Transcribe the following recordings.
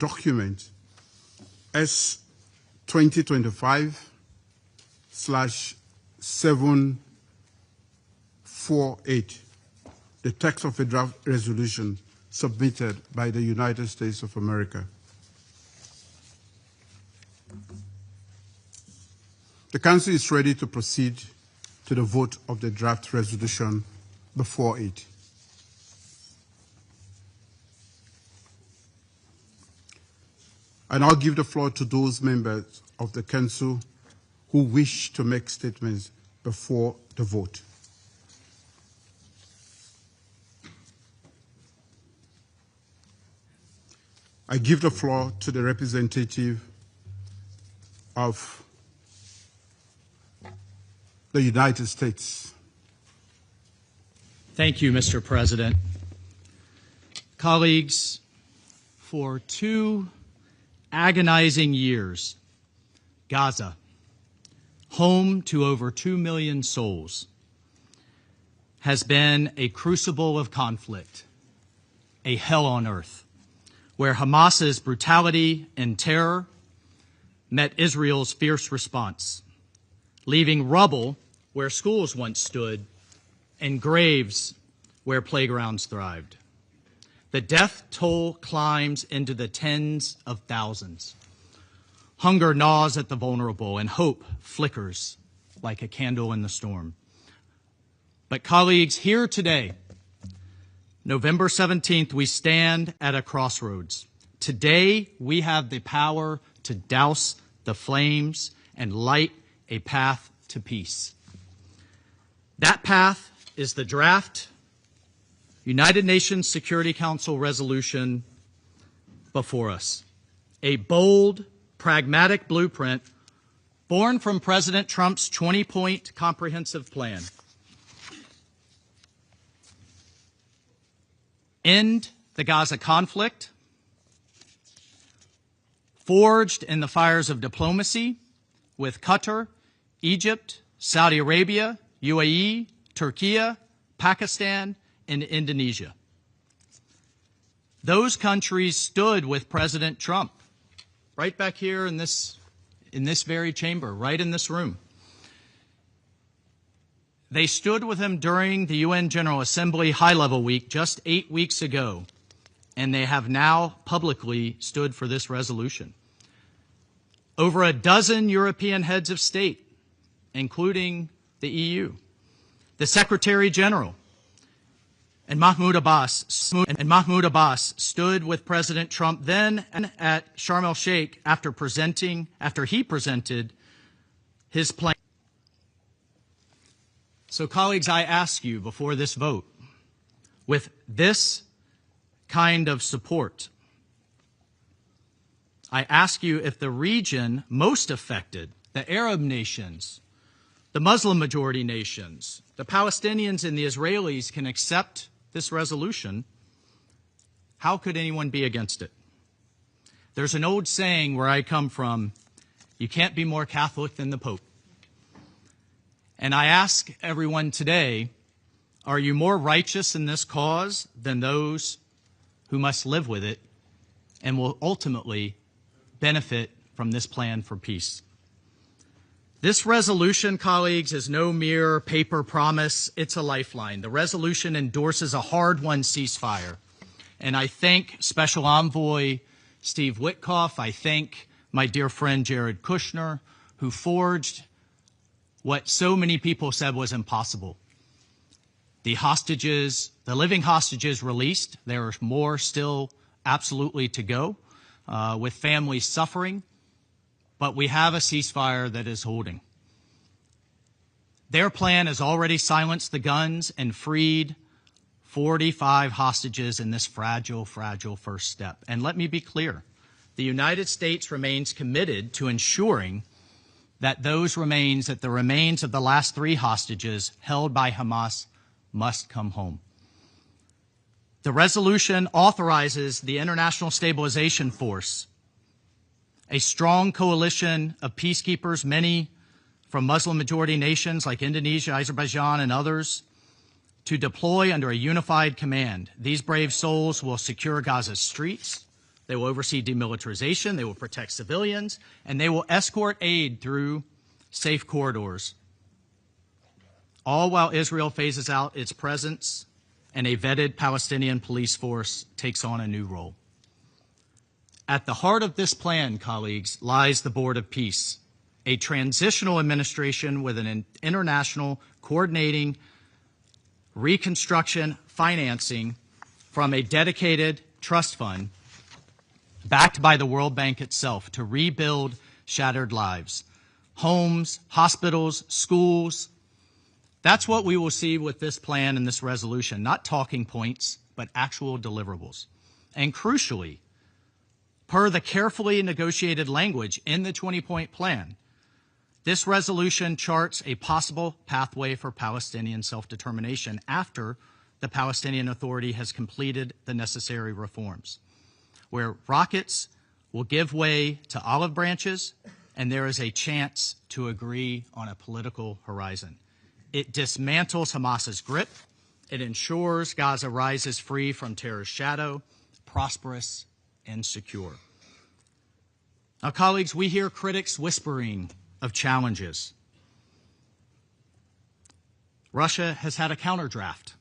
document S 2025/748, the text of a draft resolution submitted by the United States of America. The Council is ready to proceed to the vote of the draft resolution before it. I now give the floor to those members of the Council who wish to make statements before the vote. I give the floor to the representative of the United States. Thank you, Mr. President. Colleagues, for 2 agonizing years, Gaza, home to over 2 million souls, has been a crucible of conflict, a hell on earth, where Hamas's brutality and terror met Israel's fierce response, leaving rubble where schools once stood and graves where playgrounds thrived. The death toll climbs into the tens of thousands. Hunger gnaws at the vulnerable, and hope flickers like a candle in the storm. But colleagues, here today, November 17th, we stand at a crossroads. Today, we have the power to douse the flames and light a path to peace. That path is the draft United Nations Security Council resolution before us. A bold, pragmatic blueprint born from President Trump's 20-point comprehensive plan. End the Gaza conflict, forged in the fires of diplomacy with Qatar, Egypt, Saudi Arabia, UAE, Turkey, Pakistan, and Indonesia. Those countries stood with President Trump right back here in this very chamber, right in this room. They stood with him during the UN General Assembly High-Level Week just 8 weeks ago, and they have now publicly stood for this resolution. Over a dozen European heads of state, including the EU, the Secretary General, and Mahmoud Abbas stood with President Trump then at Sharm el-Sheikh after he presented his plan. So colleagues, I ask you before this vote, with this kind of support, I ask you if the region most affected, the Arab nations, the Muslim majority nations, the Palestinians and the Israelis can accept this resolution, how could anyone be against it? There's an old saying where I come from, you can't be more Catholic than the Pope. And I ask everyone today, are you more righteous in this cause than those who must live with it and will ultimately benefit from this plan for peace? This resolution, colleagues, is no mere paper promise. It's a lifeline. The resolution endorses a hard-won ceasefire. And I thank Special Envoy Steve Witkoff. I thank my dear friend Jared Kushner, who forged what so many people said was impossible. The hostages, the living hostages released. There are more still absolutely to go, with families suffering. But we have a ceasefire that is holding. Their plan has already silenced the guns and freed 45 hostages in this fragile, fragile first step. And let me be clear, the United States remains committed to ensuring that the remains of the last 3 hostages held by Hamas must come home. The resolution authorizes the International Stabilization Force, a strong coalition of peacekeepers, many from Muslim-majority nations like Indonesia, Azerbaijan, and others, to deploy under a unified command. These brave souls will secure Gaza's streets, They will oversee demilitarization, they will protect civilians, and they will escort aid through safe corridors, all while Israel phases out its presence and a vetted Palestinian police force takes on a new role. At the heart of this plan, colleagues, lies the Board of Peace, a transitional administration with an international coordinating reconstruction financing from a dedicated trust fund backed by the World Bank itself to rebuild shattered lives, homes, hospitals, schools. That's what we will see with this plan and this resolution, not talking points, but actual deliverables. And crucially, per the carefully negotiated language in the 20-point plan, this resolution charts a possible pathway for Palestinian self-determination after the Palestinian Authority has completed the necessary reforms, where rockets will give way to olive branches and there is a chance to agree on a political horizon. It dismantles Hamas's grip. It ensures Gaza rises free from terror's shadow, prosperous and secure. Now, colleagues, we hear critics whispering of challenges. Russia has had a counterdraft.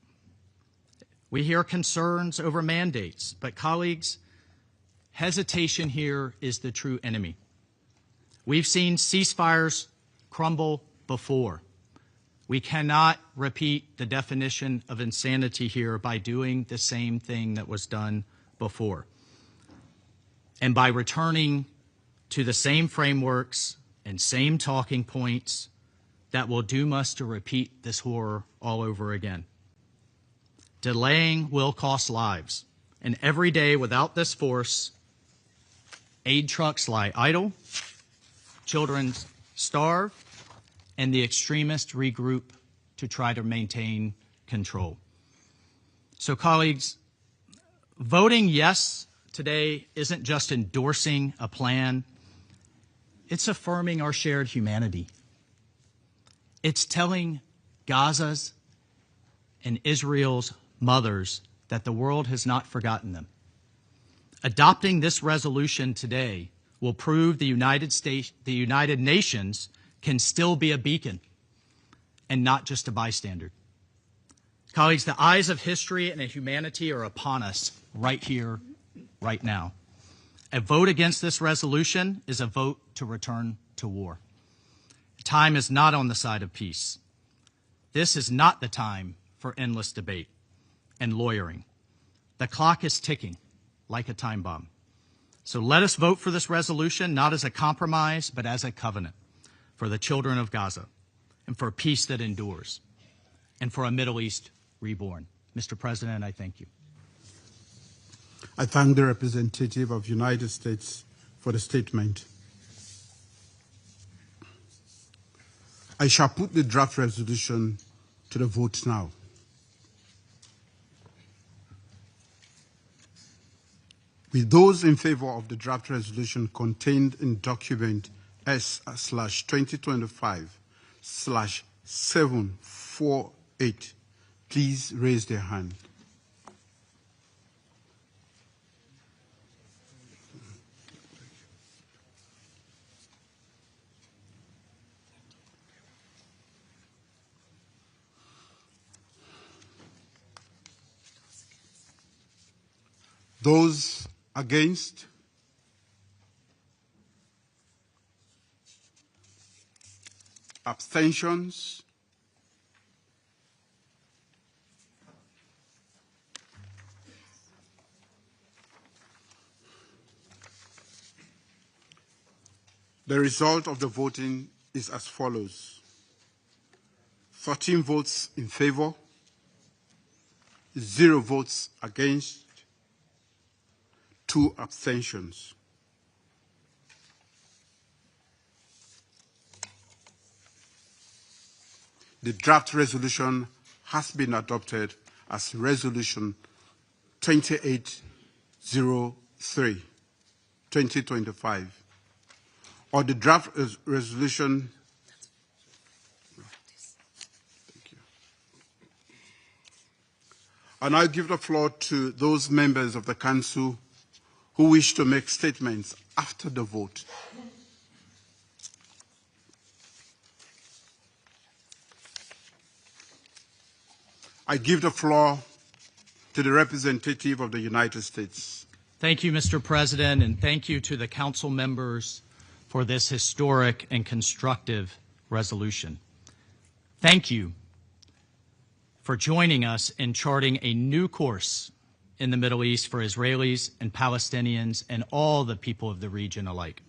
We hear concerns over mandates, but colleagues, hesitation here is the true enemy. We've seen ceasefires crumble before. We cannot repeat the definition of insanity here by doing the same thing that was done before, and by returning to the same frameworks and same talking points that will doom us to repeat this horror all over again. Delaying will cost lives, and every day without this force, aid trucks lie idle, children starve, and the extremists regroup to try to maintain control. So, colleagues, voting yes today isn't just endorsing a plan, it's affirming our shared humanity. It's telling Gaza's and Israel's mothers that the world has not forgotten them. Adopting this resolution today will prove the United Nations can still be a beacon and not just a bystander. Colleagues, the eyes of history and humanity are upon us right here, right now. A vote against this resolution is a vote to return to war. Time is not on the side of peace. This is not the time for endless debate and lawyering. The clock is ticking like a time bomb. So let us vote for this resolution, not as a compromise, but as a covenant for the children of Gaza and for peace that endures and for a Middle East reborn. Mr. President, I thank you. I thank the representative of the United States for the statement. I shall put the draft resolution to the vote now. With those in favor of the draft resolution contained in document S/2025/748, please raise their hand. Those against? Abstentions? The result of the voting is as follows: 13 votes in favor, 0 votes against, 2 abstentions. The draft resolution has been adopted as Resolution 2803, 2025, or the draft resolution. Thank you. I now give the floor to those members of the Council who wish to make statements after the vote? I give the floor to the representative of the United States. Thank you, Mr. President, and thank you to the Council members for this historic and constructive resolution. Thank you for joining us in charting a new course in the Middle East for Israelis and Palestinians and all the people of the region alike.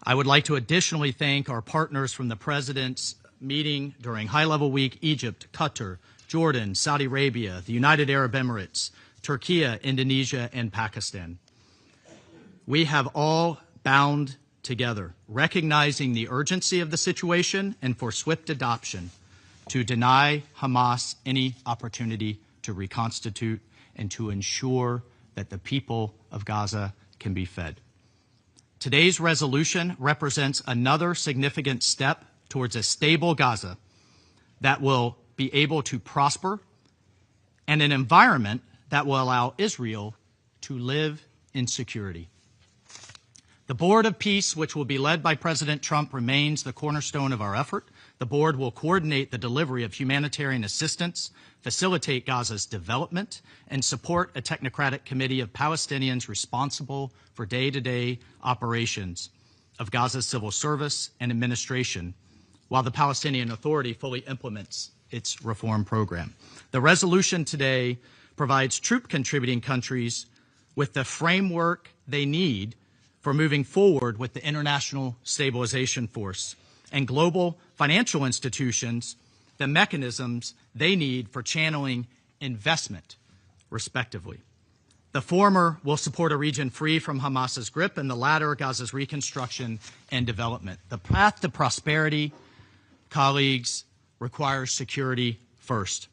I would like to additionally thank our partners from the President's meeting during High-Level Week: Egypt, Qatar, Jordan, Saudi Arabia, the United Arab Emirates, Turkey, Indonesia, and Pakistan. We have all bound together, recognizing the urgency of the situation and for swift adoption to deny Hamas any opportunity to reconstitute and to ensure that the people of Gaza can be fed. Today's resolution represents another significant step towards a stable Gaza that will be able to prosper and an environment that will allow Israel to live in security. The Board of Peace, which will be led by President Trump, remains the cornerstone of our effort. The board will coordinate the delivery of humanitarian assistance, facilitate Gaza's development, and support a technocratic committee of Palestinians responsible for day-to-day operations of Gaza's civil service and administration, while the Palestinian Authority fully implements its reform program. The resolution today provides troop-contributing countries with the framework they need for moving forward with the International Stabilization Force and global financial institutions the mechanisms they need for channeling investment, respectively. The former will support a region free from Hamas's grip, and the latter, Gaza's reconstruction and development. The path to prosperity, colleagues, requires security first.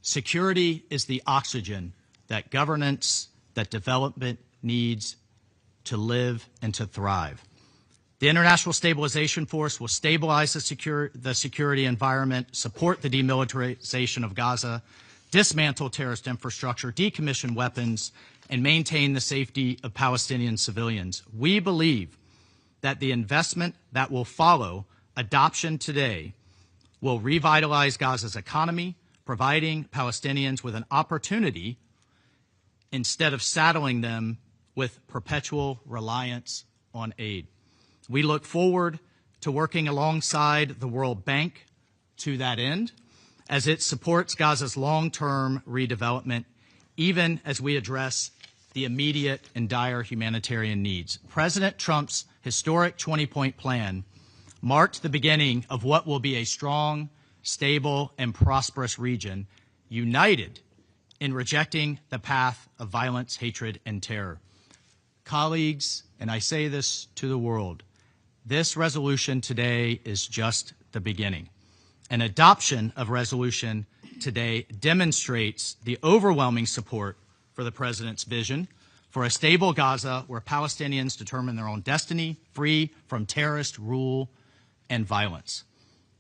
Security is the oxygen that governance, that development needs to live and to thrive. The International Stabilization Force will stabilize the security environment, support the demilitarization of Gaza, dismantle terrorist infrastructure, decommission weapons, and maintain the safety of Palestinian civilians. We believe that the investment that will follow adoption today will revitalize Gaza's economy, providing Palestinians with an opportunity instead of saddling them with perpetual reliance on aid. We look forward to working alongside the World Bank to that end as it supports Gaza's long-term redevelopment, even as we address the immediate and dire humanitarian needs. President Trump's historic 20-point plan marked the beginning of what will be a strong, stable, and prosperous region, united in rejecting the path of violence, hatred, and terror. Colleagues, and I say this to the world, this resolution today is just the beginning. An adoption of resolution today demonstrates the overwhelming support for the President's vision for a stable Gaza where Palestinians determine their own destiny, free from terrorist rule and violence.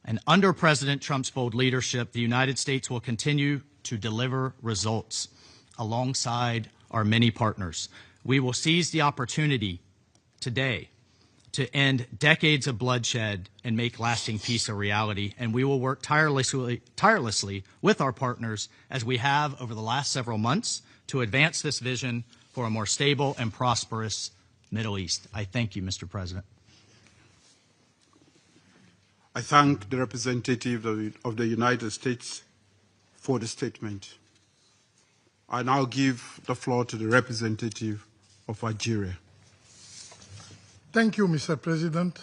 And under President Trump's bold leadership, the United States will continue to deliver results alongside our many partners. We will seize the opportunity today to end decades of bloodshed and make lasting peace a reality, and we will work tirelessly with our partners, as we have over the last several months, to advance this vision for a more stable and prosperous Middle East. I thank you, Mr. President. I thank the representative of the United States for the statement. I now give the floor to the representative of Algeria. Thank you, Mr. President.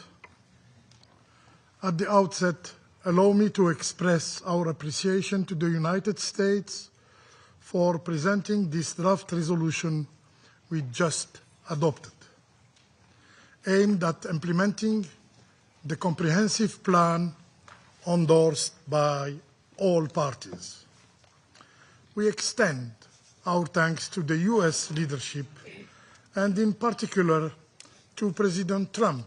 At the outset, allow me to express our appreciation to the United States for presenting this draft resolution we just adopted, aimed at implementing the comprehensive plan endorsed by all parties. We extend our thanks to the U.S. leadership and in particular to President Trump,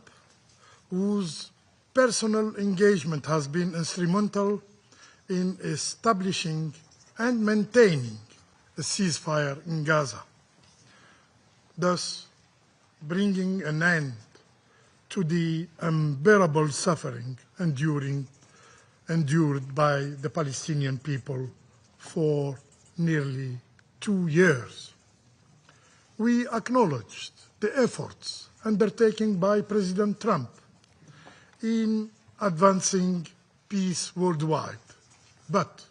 whose personal engagement has been instrumental in establishing and maintaining a ceasefire in Gaza. Thus, bringing an end to the unbearable suffering endured by the Palestinian people for nearly 2 years. We acknowledged the efforts undertaken by President Trump in advancing peace worldwide, but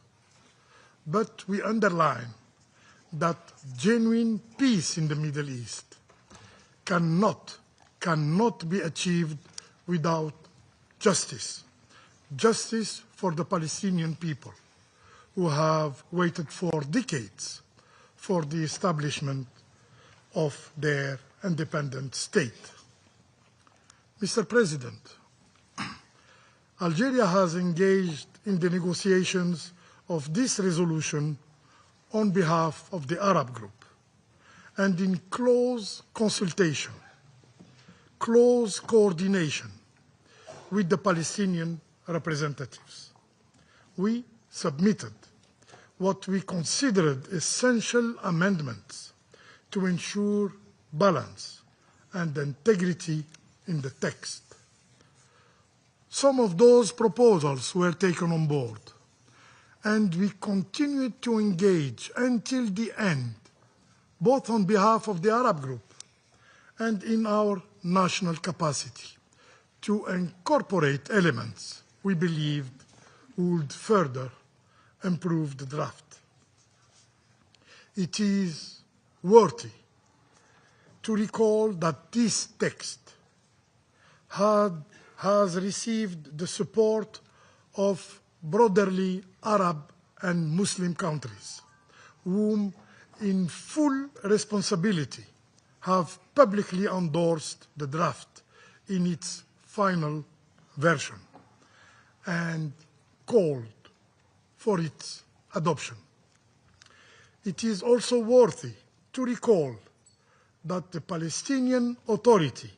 we underline that genuine peace in the Middle East cannot be achieved without justice. Justice for the Palestinian people who have waited for decades for the establishment of their independent state. Mr. President, Algeria has engaged in the negotiations of this resolution on behalf of the Arab group and in close consultation, close coordination with the Palestinian representatives. We submitted what we considered essential amendments to ensure balance and integrity in the text. Some of those proposals were taken on board, and we continued to engage until the end, both on behalf of the Arab group and in our national capacity, to incorporate elements we believed would further improve the draft. It is worthy to recall that this text has received the support of broadly Arab and Muslim countries, whom in full responsibility have publicly endorsed the draft in its final version and called for its adoption. It is also worthy to recall that the Palestinian Authority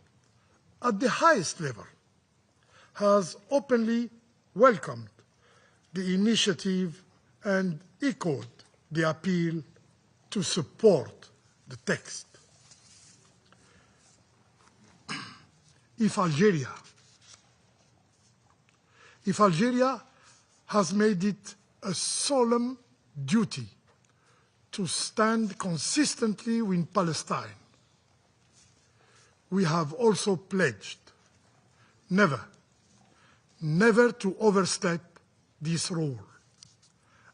at the highest level has openly welcomed the initiative and echoed the appeal to support the text. If Algeria has made it a solemn duty to stand consistently with Palestine, we have also pledged never to overstep this role,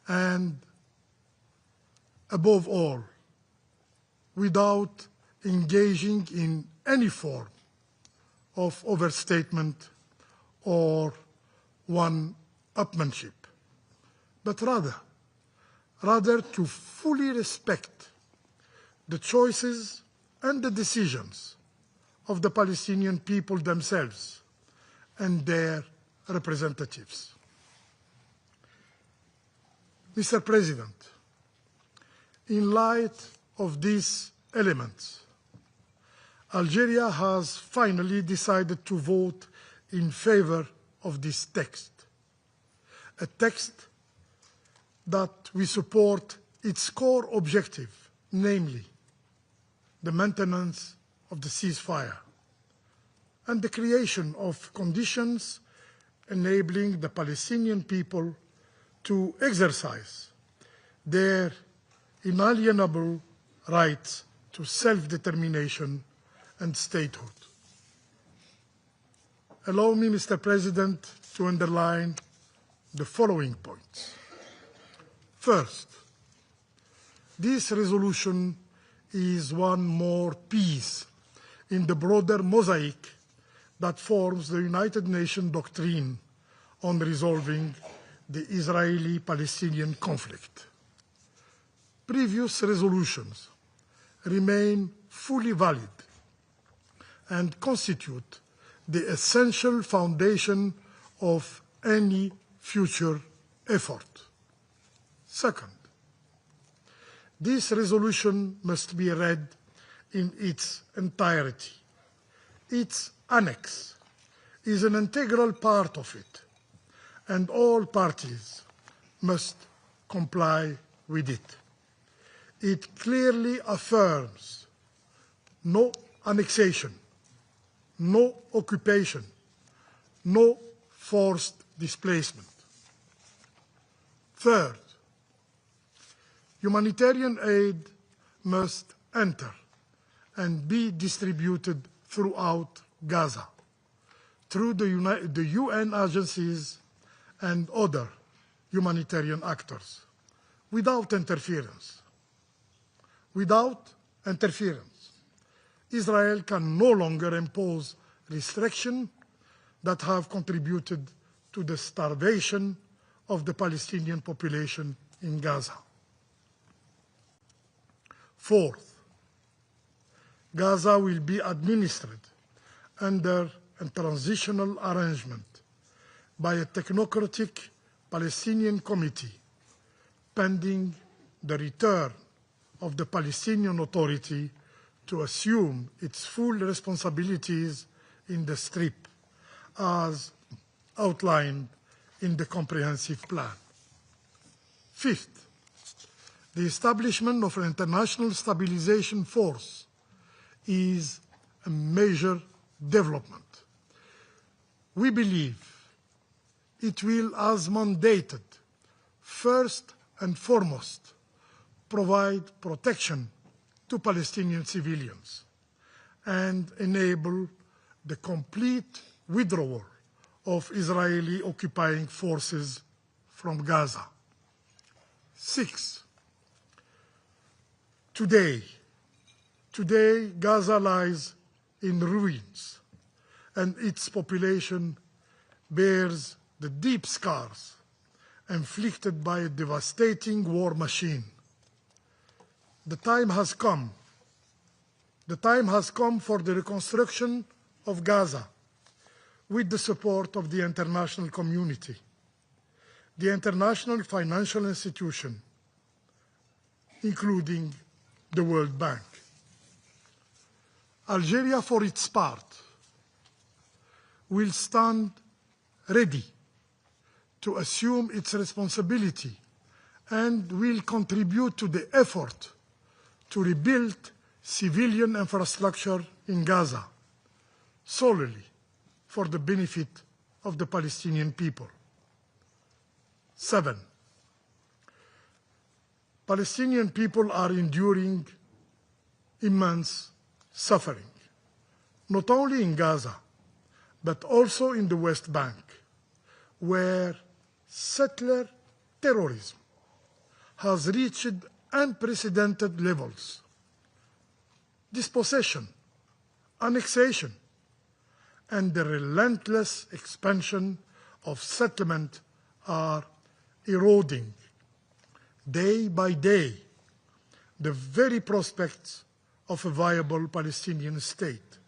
and above all, without engaging in any form of overstatement or one-upmanship, but rather to fully respect the choices and the decisions of the Palestinian people themselves and their representatives. Mr. President, in light of these elements, Algeria has finally decided to vote in favor of this text, a text that we support its core objective, namely the maintenance of the ceasefire and the creation of conditions enabling the Palestinian people to exercise their inalienable rights to self-determination and statehood. Allow me, Mr. President, to underline the following points. First, this resolution is one more piece in the broader mosaic that forms the United Nations doctrine on resolving the Israeli-Palestinian conflict. Previous resolutions remain fully valid and constitute the essential foundation of any future effort. Second, this resolution must be read in its entirety. Its annex is an integral part of it, and all parties must comply with it. It clearly affirms no annexation, no occupation, no forced displacement. Third, humanitarian aid must enter and be distributed throughout Gaza through the UN agencies and other humanitarian actors without interference. Without interference, Israel can no longer impose restrictions that have contributed to the starvation of the Palestinian population in Gaza. Fourth, Gaza will be administered under a transitional arrangement by a technocratic Palestinian committee pending the return of the Palestinian Authority to assume its full responsibilities in the Strip as outlined in the comprehensive plan. Fifth, the establishment of an international stabilization force is a major development. We believe it will, as mandated, first and foremost, provide protection to Palestinian civilians and enable the complete withdrawal of Israeli occupying forces from Gaza. Six, today, Gaza lies in ruins, and its population bears the deep scars inflicted by a devastating war machine. The time has come. The time has come for the reconstruction of Gaza with the support of the international community, the international financial institution, including the World Bank. Algeria, for its part, will stand ready to assume its responsibility and will contribute to the effort to rebuild civilian infrastructure in Gaza solely for the benefit of the Palestinian people. 7, Palestinian people are enduring immense suffering, not only in Gaza, but also in the West Bank, where settler terrorism has reached unprecedented levels. Dispossession, annexation, and the relentless expansion of settlement are eroding, day by day, the very prospects of a viable Palestinian state.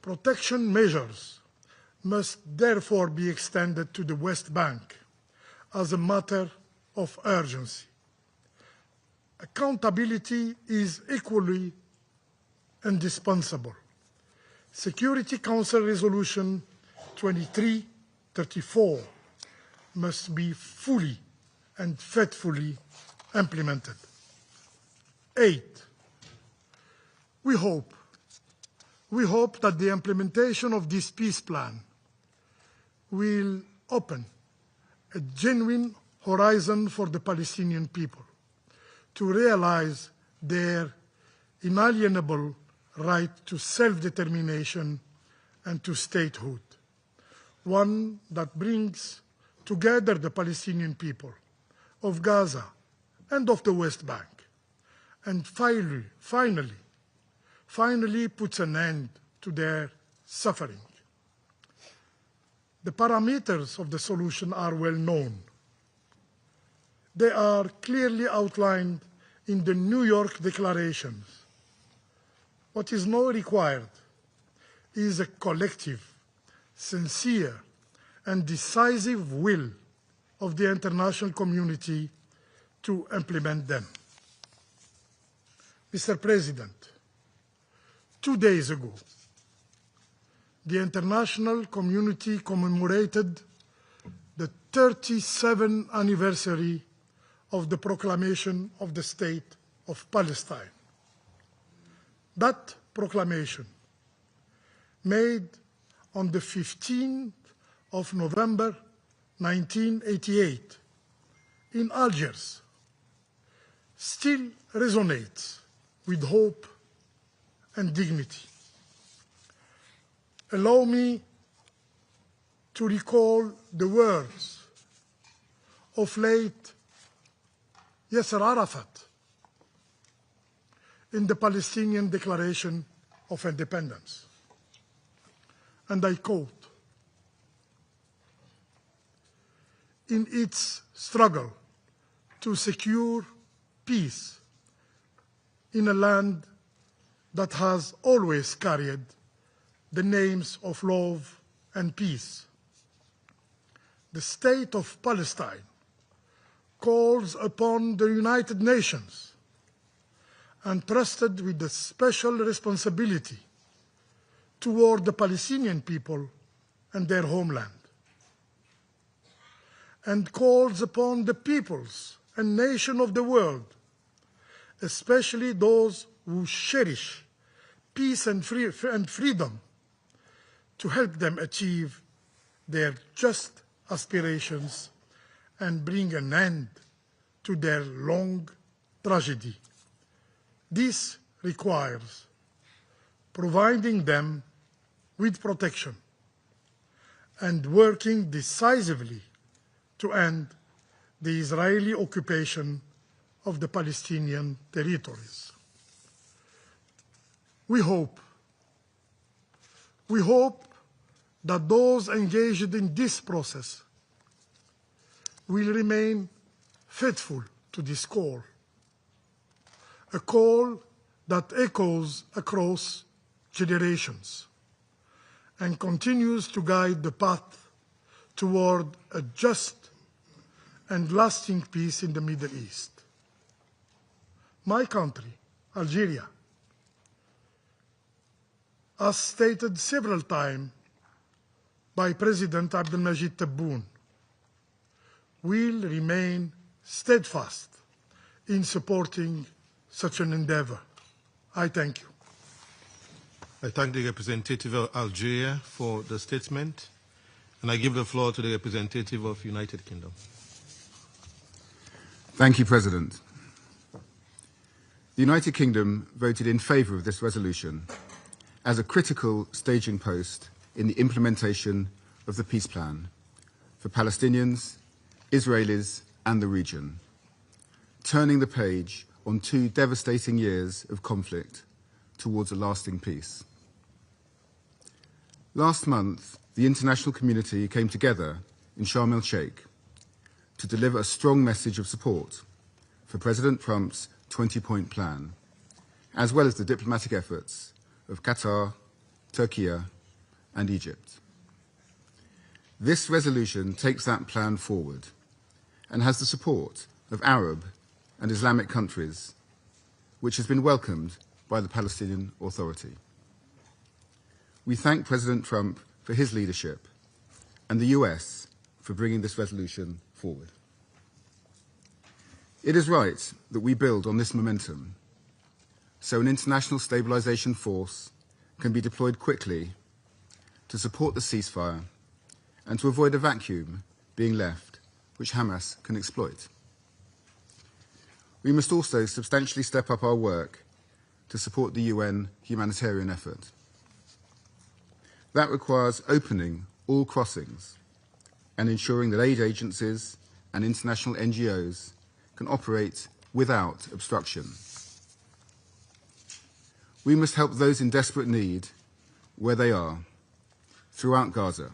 Protection measures must therefore be extended to the West Bank as a matter of urgency. Accountability is equally indispensable. Security Council Resolution 2334 must be fully and faithfully implemented. 8, we hope that the implementation of this peace plan will open a genuine horizon for the Palestinian people to realize their inalienable right to self-determination and to statehood, one that brings together the Palestinian people of Gaza and of the West Bank, and finally puts an end to their suffering. The parameters of the solution are well known. They are clearly outlined in the New York declarations. What is now required is a collective, sincere, and decisive will of the international community to implement them. Mr. President, 2 days ago, the international community commemorated the 37th anniversary of the proclamation of the State of Palestine. That proclamation made on the 15th of November 1988 in Algiers still resonates with hope and dignity. Allow me to recall the words of late Yasser Arafat in the Palestinian Declaration of Independence. And I quote, "In its struggle to secure peace in a land that has always carried the names of love and peace, the State of Palestine calls upon the United Nations, entrusted with a special responsibility toward the Palestinian people and their homeland, and calls upon the peoples and nations of the world, especially those who cherish peace and freedom, to help them achieve their just aspirations and bring an end to their long tragedy. This requires providing them with protection and working decisively to end the Israeli occupation of the Palestinian territories. We hope that those engaged in this process will remain faithful to this call, a call that echoes across generations and continues to guide the path toward a just and lasting peace in the Middle East. My country, Algeria, as stated several times by President Abdelmajid Tebboune, will remain steadfast in supporting such an endeavor. I thank you. I thank the representative of Algeria for the statement, and I give the floor to the representative of United Kingdom. Thank you, President. The United Kingdom voted in favour of this resolution as a critical staging post in the implementation of the peace plan for Palestinians, Israelis and the region, turning the page on 2 devastating years of conflict towards a lasting peace. Last month, the international community came together in Sharm el-Sheikh to deliver a strong message of support for President Trump's 20-point plan, as well as the diplomatic efforts of Qatar, Turkey and Egypt. This resolution takes that plan forward and has the support of Arab and Islamic countries, which has been welcomed by the Palestinian Authority. We thank President Trump for his leadership and the US for bringing this resolution forward. It is right that we build on this momentum so an international stabilization force can be deployed quickly to support the ceasefire and to avoid a vacuum being left which Hamas can exploit. We must also substantially step up our work to support the UN humanitarian effort. That requires opening all crossings and ensuring that aid agencies and international NGOs can operate without obstruction. We must help those in desperate need where they are, throughout Gaza.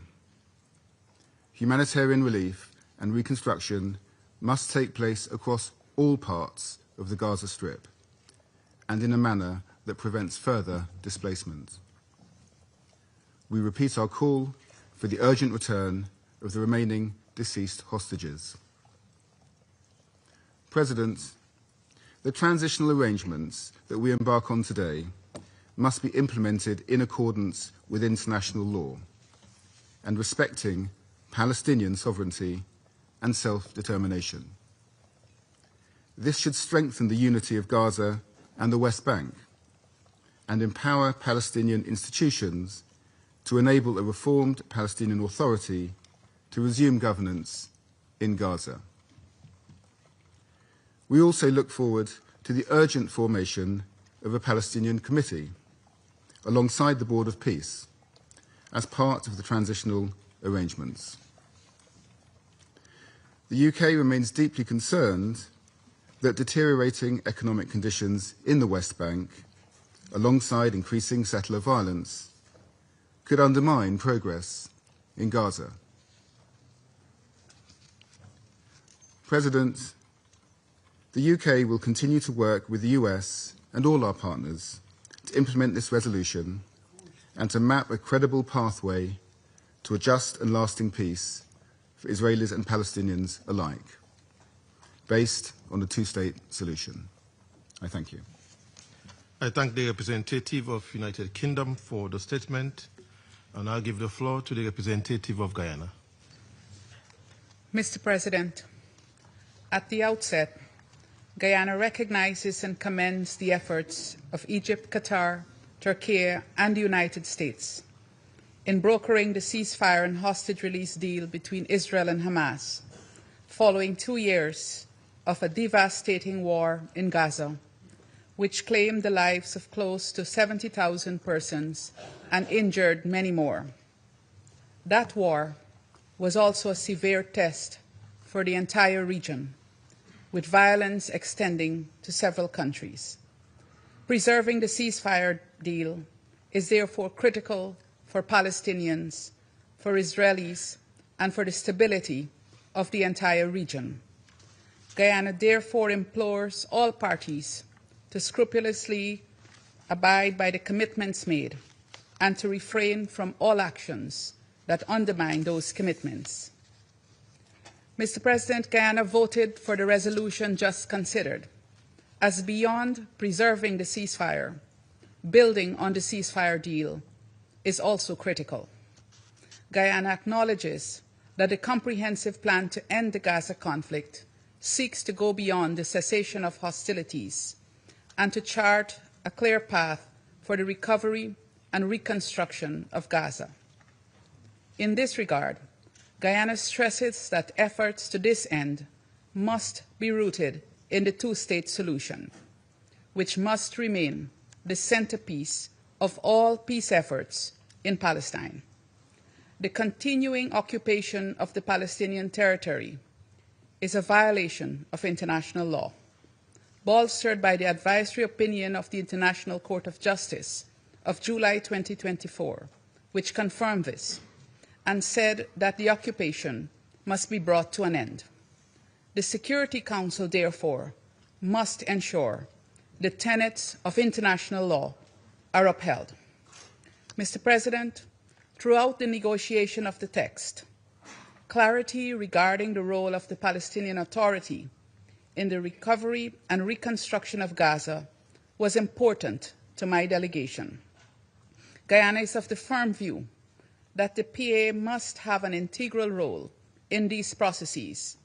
Humanitarian relief and reconstruction must take place across all parts of the Gaza Strip and in a manner that prevents further displacement. We repeat our call for the urgent return of the remaining deceased hostages. President, the transitional arrangements that we embark on today must be implemented in accordance with international law and respecting Palestinian sovereignty and self-determination. This should strengthen the unity of Gaza and the West Bank and empower Palestinian institutions to enable a reformed Palestinian Authority to resume governance in Gaza. We also look forward to the urgent formation of a Palestinian Committee alongside the Board of Peace as part of the transitional arrangements. The UK remains deeply concerned that deteriorating economic conditions in the West Bank, alongside increasing settler violence, could undermine progress in Gaza. President, the UK will continue to work with the US and all our partners to implement this resolution and to map a credible pathway to a just and lasting peace for Israelis and Palestinians alike, based on a two-state solution. I thank you. I thank the representative of United Kingdom for the statement, and I'll give the floor to the representative of Guyana. Mr. President, at the outset, Guyana recognizes and commends the efforts of Egypt, Qatar, Turkey, and the United States in brokering the ceasefire and hostage release deal between Israel and Hamas, following 2 years of a devastating war in Gaza, which claimed the lives of close to 70,000 persons and injured many more. That war was also a severe test for the entire region, with violence extending to several countries. Preserving the ceasefire deal is therefore critical for Palestinians, for Israelis, and for the stability of the entire region. Guyana therefore implores all parties to scrupulously abide by the commitments made and to refrain from all actions that undermine those commitments. Mr. President, Guyana voted for the resolution just considered, as beyond preserving the ceasefire, building on the ceasefire deal is also critical. Guyana acknowledges that the comprehensive plan to end the Gaza conflict seeks to go beyond the cessation of hostilities and to chart a clear path for the recovery and reconstruction of Gaza. In this regard, Guyana stresses that efforts to this end must be rooted in the two-state solution, which must remain the centerpiece of all peace efforts in Palestine. The continuing occupation of the Palestinian territory is a violation of international law, bolstered by the advisory opinion of the International Court of Justice of July 2024, which confirmed this and said that the occupation must be brought to an end. The Security Council, therefore, must ensure the tenets of international law are upheld. Mr. President, throughout the negotiation of the text, clarity regarding the role of the Palestinian Authority in the recovery and reconstruction of Gaza was important to my delegation. Guyana is of the firm view that the PA must have an integral role in these processes,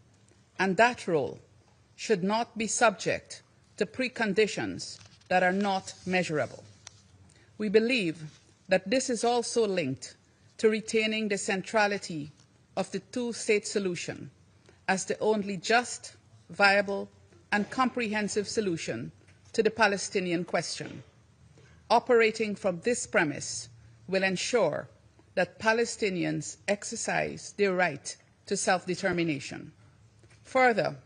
and that role should not be subject to preconditions that are not measurable. We believe that this is also linked to retaining the centrality of the two-state solution as the only just, viable, and comprehensive solution to the Palestinian question. Operating from this premise will ensure that Palestinians exercise their right to self-determination. Further,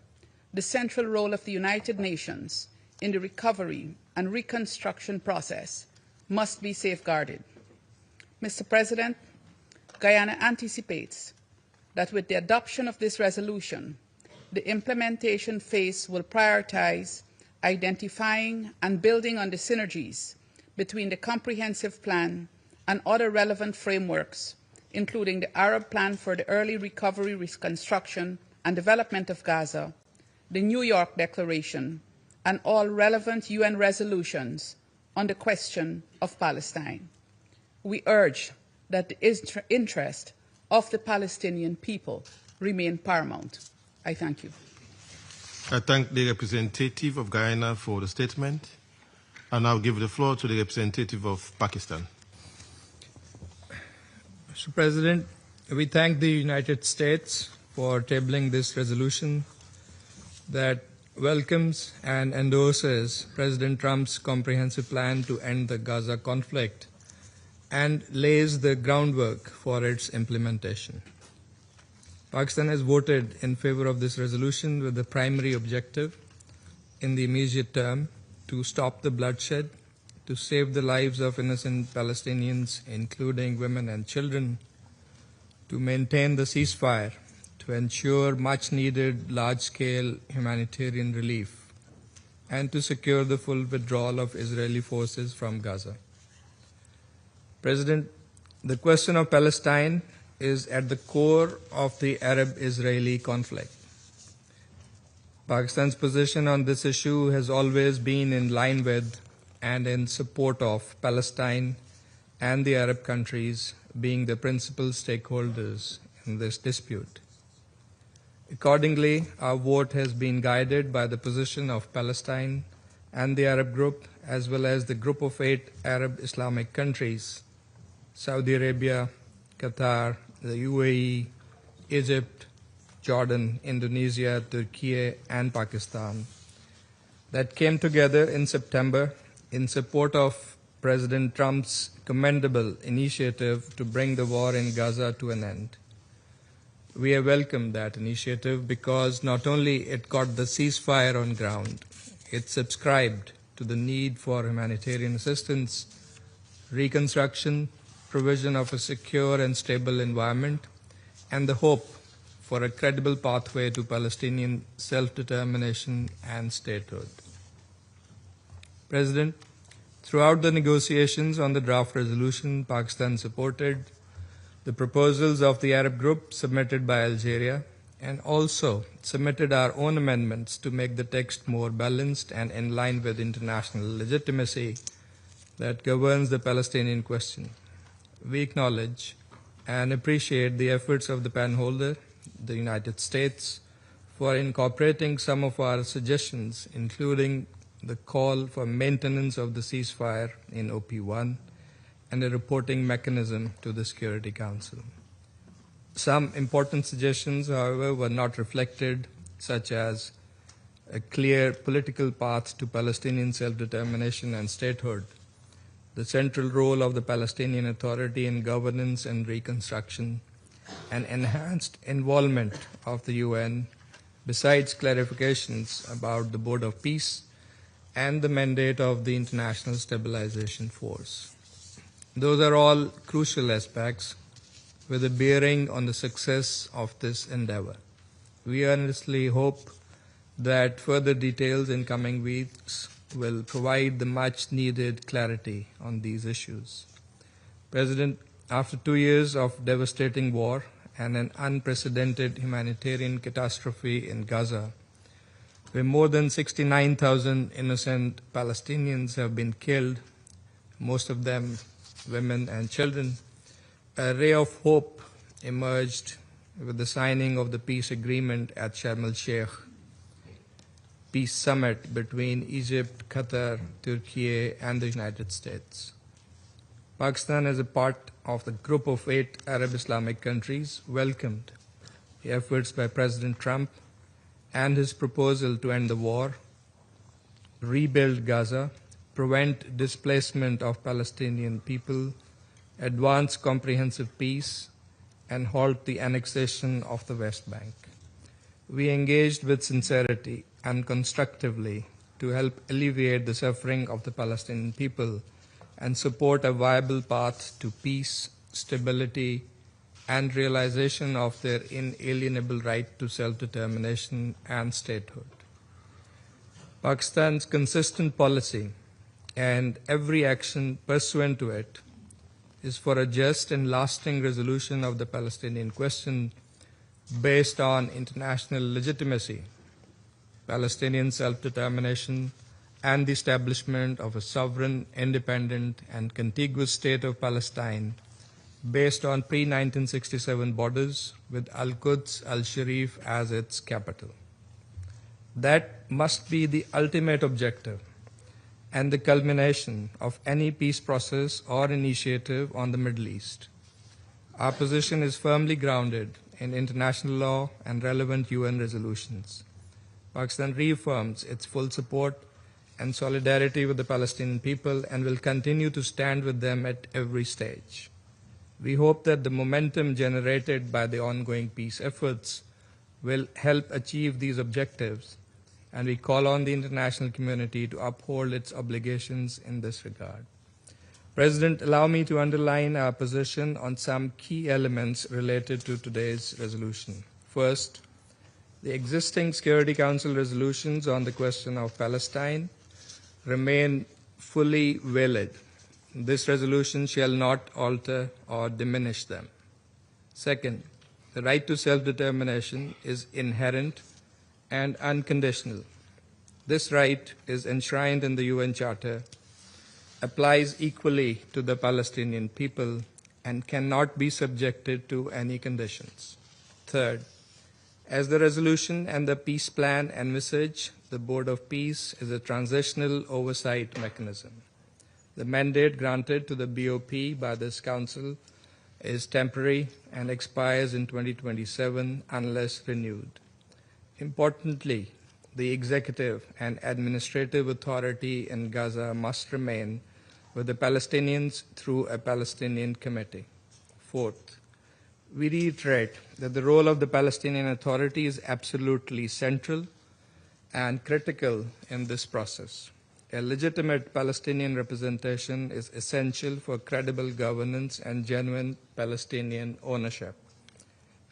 the central role of the United Nations in the recovery and reconstruction process must be safeguarded. Mr. President, Guyana anticipates that with the adoption of this resolution, the implementation phase will prioritize identifying and building on the synergies between the comprehensive plan and other relevant frameworks, including the Arab Plan for the Early Recovery, Reconstruction and Development of Gaza, the New York Declaration, and all relevant UN resolutions on the question of Palestine. We urge that the interest of the Palestinian people remain paramount. I thank you. I thank the representative of Guyana for the statement. I now give the floor to the representative of Pakistan. Mr. President, we thank the United States for tabling this resolution that welcomes and endorses President Trump's comprehensive plan to end the Gaza conflict and lays the groundwork for its implementation. Pakistan has voted in favor of this resolution with the primary objective in the immediate term to stop the bloodshed, to save the lives of innocent Palestinians, including women and children, to maintain the ceasefire, to ensure much-needed large-scale humanitarian relief, and to secure the full withdrawal of Israeli forces from Gaza. President, the question of Palestine is at the core of the Arab-Israeli conflict. Pakistan's position on this issue has always been in line with and in support of Palestine and the Arab countries being the principal stakeholders in this dispute. Accordingly, our vote has been guided by the position of Palestine and the Arab group, as well as the group of 8 Arab Islamic countries, Saudi Arabia, Qatar, the UAE, Egypt, Jordan, Indonesia, Turkey, and Pakistan, that came together in September in support of President Trump's commendable initiative to bring the war in Gaza to an end. We have welcomed that initiative because not only it got the ceasefire on ground, it subscribed to the need for humanitarian assistance, reconstruction, provision of a secure and stable environment, and the hope for a credible pathway to Palestinian self-determination and statehood. President, throughout the negotiations on the draft resolution, Pakistan supported the proposals of the Arab group submitted by Algeria and also submitted our own amendments to make the text more balanced and in line with international legitimacy that governs the Palestinian question. We acknowledge and appreciate the efforts of the penholder, the United States, for incorporating some of our suggestions, including the call for maintenance of the ceasefire in OP1 and a reporting mechanism to the Security Council. Some important suggestions, however, were not reflected, such as a clear political path to Palestinian self-determination and statehood, the central role of the Palestinian Authority in governance and reconstruction, and enhanced involvement of the UN, besides clarifications about the Board of Peace and the mandate of the International Stabilization Force. Those are all crucial aspects with a bearing on the success of this endeavor. We earnestly hope that further details in coming weeks will provide the much-needed clarity on these issues. President, after 2 years of devastating war and an unprecedented humanitarian catastrophe in Gaza, where more than 69,000 innocent Palestinians have been killed, most of them women and children, a ray of hope emerged with the signing of the peace agreement at Sharm el-Sheikh peace summit between Egypt, Qatar, Turkey, and the United States. Pakistan, as a part of the group of 8 Arab Islamic countries, welcomed the efforts by President Trump and his proposal to end the war, rebuild Gaza, prevent displacement of Palestinian people, advance comprehensive peace, and halt the annexation of the West Bank. We engaged with sincerity and constructively to help alleviate the suffering of the Palestinian people and support a viable path to peace, stability, and realization of their inalienable right to self-determination and statehood. Pakistan's consistent policy and every action pursuant to it is for a just and lasting resolution of the Palestinian question based on international legitimacy, Palestinian self-determination, and the establishment of a sovereign, independent, and contiguous state of Palestine based on pre-1967 borders with Al-Quds Al-Sharif as its capital. That must be the ultimate objective, and the culmination of any peace process or initiative on the Middle East. Our position is firmly grounded in international law and relevant UN resolutions. Pakistan reaffirms its full support and solidarity with the Palestinian people and will continue to stand with them at every stage. We hope that the momentum generated by the ongoing peace efforts will help achieve these objectives, and we call on the international community to uphold its obligations in this regard. President, allow me to underline our position on some key elements related to today's resolution. First, the existing Security Council resolutions on the question of Palestine remain fully valid. This resolution shall not alter or diminish them. Second, the right to self-determination is inherent and unconditional. This right is enshrined in the UN Charter, applies equally to the Palestinian people, and cannot be subjected to any conditions. Third, as the resolution and the peace plan envisage, the Board of Peace is a transitional oversight mechanism. The mandate granted to the BOP by this Council is temporary and expires in 2027 unless renewed. Importantly, the executive and administrative authority in Gaza must remain with the Palestinians through a Palestinian committee. Fourth, we reiterate that the role of the Palestinian Authority is absolutely central and critical in this process. A legitimate Palestinian representation is essential for credible governance and genuine Palestinian ownership.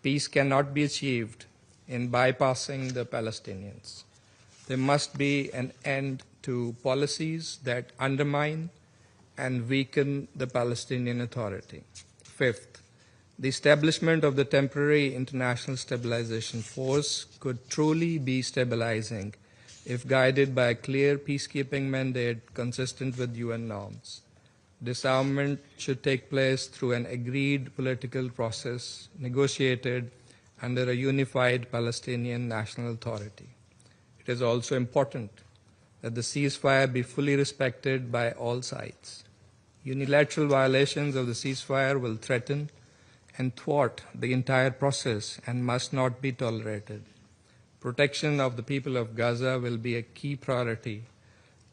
Peace cannot be achieved in bypassing the Palestinians. There must be an end to policies that undermine and weaken the Palestinian Authority. Fifth, the establishment of the temporary international stabilization force could truly be stabilizing if guided by a clear peacekeeping mandate consistent with UN norms. Disarmament should take place through an agreed political process negotiated under a unified Palestinian National Authority. It is also important that the ceasefire be fully respected by all sides. Unilateral violations of the ceasefire will threaten and thwart the entire process and must not be tolerated. Protection of the people of Gaza will be a key priority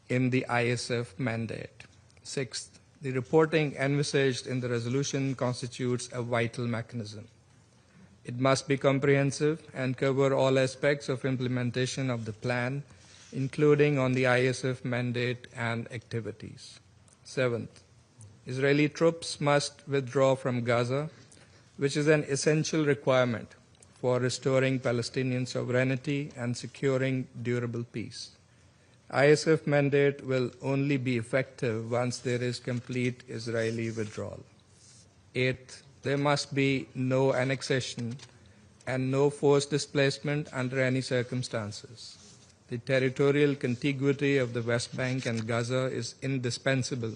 in the ISF mandate. Sixth, the reporting envisaged in the resolution constitutes a vital mechanism. It must be comprehensive and cover all aspects of implementation of the plan, including on the ISF mandate and activities. Seventh, Israeli troops must withdraw from Gaza, which is an essential requirement for restoring Palestinian sovereignty and securing durable peace. ISF mandate will only be effective once there is complete Israeli withdrawal. Eighth, there must be no annexation and no forced displacement under any circumstances. The territorial contiguity of the West Bank and Gaza is indispensable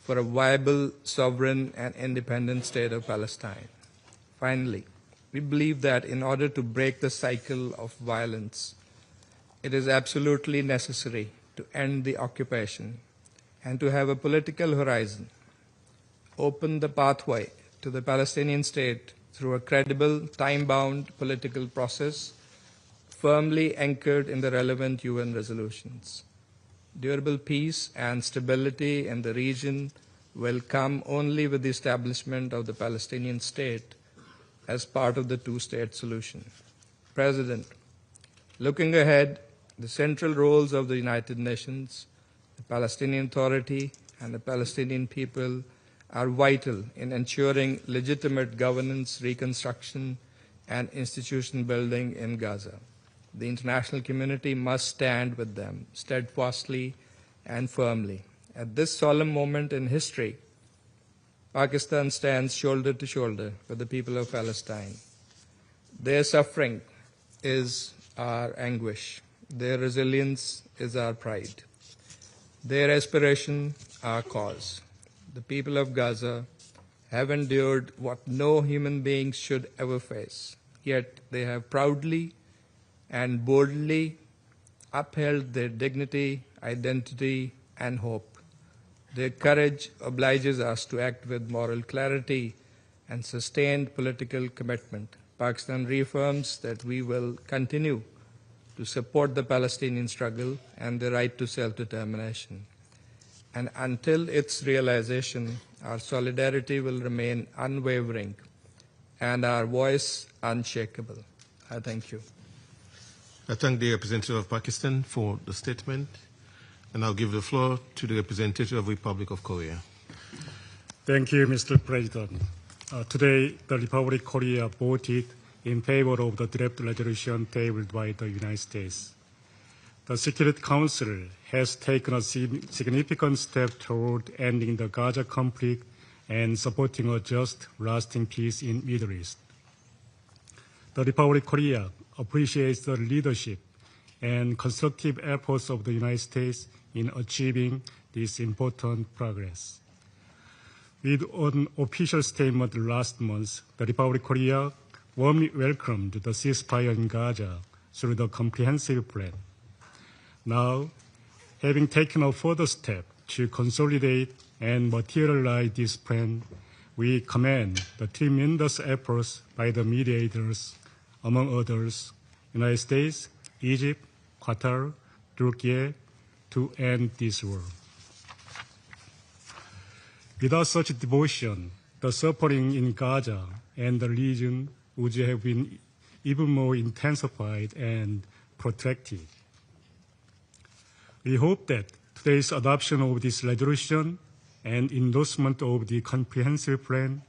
for a viable, sovereign, and independent state of Palestine. Finally, we believe that in order to break the cycle of violence, it is absolutely necessary to end the occupation and to have a political horizon, open the pathway to the Palestinian state through a credible, time-bound political process firmly anchored in the relevant UN resolutions. Durable peace and stability in the region will come only with the establishment of the Palestinian state as part of the two-state solution. President, looking ahead, the central roles of the United Nations, the Palestinian Authority, and the Palestinian people are vital in ensuring legitimate governance, reconstruction, and institution building in Gaza. The international community must stand with them steadfastly and firmly. At this solemn moment in history, Pakistan stands shoulder to shoulder with the people of Palestine. Their suffering is our anguish. Their resilience is our pride. Their aspiration, our cause. The people of Gaza have endured what no human being should ever face, yet they have proudly and boldly upheld their dignity, identity, and hope. Their courage obliges us to act with moral clarity and sustained political commitment. Pakistan reaffirms that we will continue to support the Palestinian struggle and the right to self-determination. And until its realization, our solidarity will remain unwavering and our voice unshakable. I thank you. I thank the representative of Pakistan for the statement, and I'll give the floor to the representative of the Republic of Korea. Thank you, Mr. President. Today, the Republic of Korea voted in favor of the draft resolution tabled by the United States. The Security Council has taken a significant step toward ending the Gaza conflict and supporting a just, lasting peace in the Middle East. The Republic of Korea appreciates the leadership and constructive efforts of the United States in achieving this important progress. With an official statement last month, the Republic of Korea warmly welcomed the ceasefire in Gaza through the comprehensive plan. Now, having taken a further step to consolidate and materialize this plan, we commend the tremendous efforts by the mediators, among others, United States, Egypt, Qatar, Turkey, to end this war. Without such devotion, the suffering in Gaza and the region would have been even more intensified and protracted. We hope that today's adoption of this resolution and endorsement of the comprehensive plan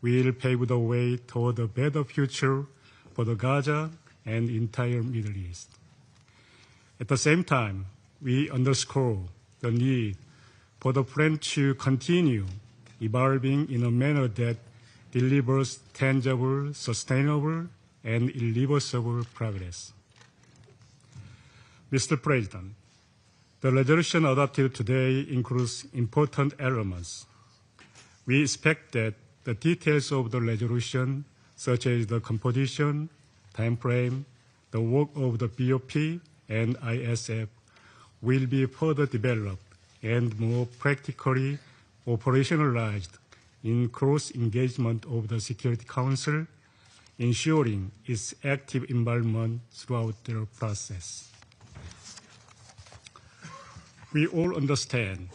will pave the way toward a better future for the Gaza and entire Middle East. At the same time, we underscore the need for the plan to continue evolving in a manner that delivers tangible, sustainable, and irreversible progress. Mr. President, the resolution adopted today includes important elements. We expect that the details of the resolution, such as the composition, time frame, the work of the BOP and ISF, will be further developed and more practically operationalized in close engagement of the Security Council, ensuring its active involvement throughout the process. We all understand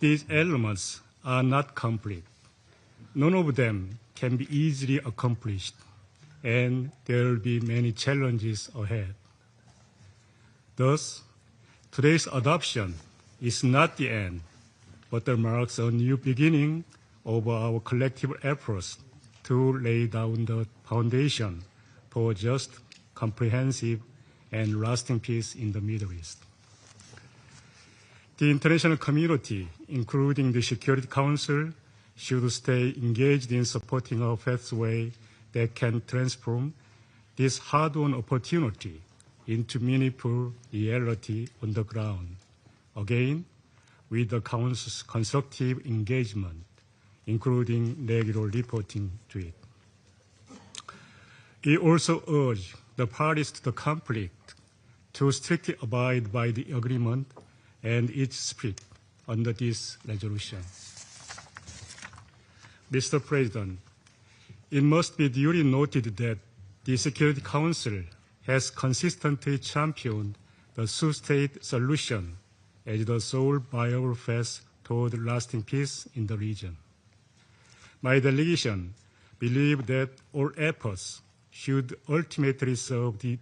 these elements are not complete. None of them can be easily accomplished, and there will be many challenges ahead. Thus, today's adoption is not the end, but it marks a new beginning of our collective efforts to lay down the foundation for just, comprehensive, and lasting peace in the Middle East. The international community, including the Security Council, should stay engaged in supporting a pathway that can transform this hard-won opportunity into meaningful reality on the ground, again, with the Council's constructive engagement, including regular reporting to it. We also urge the parties to the conflict to strictly abide by the agreement and its spirit under this resolution. Mr. President, it must be duly noted that the Security Council has consistently championed the two-state solution as the sole viable path toward lasting peace in the region. My delegation believes that all efforts should ultimately serve the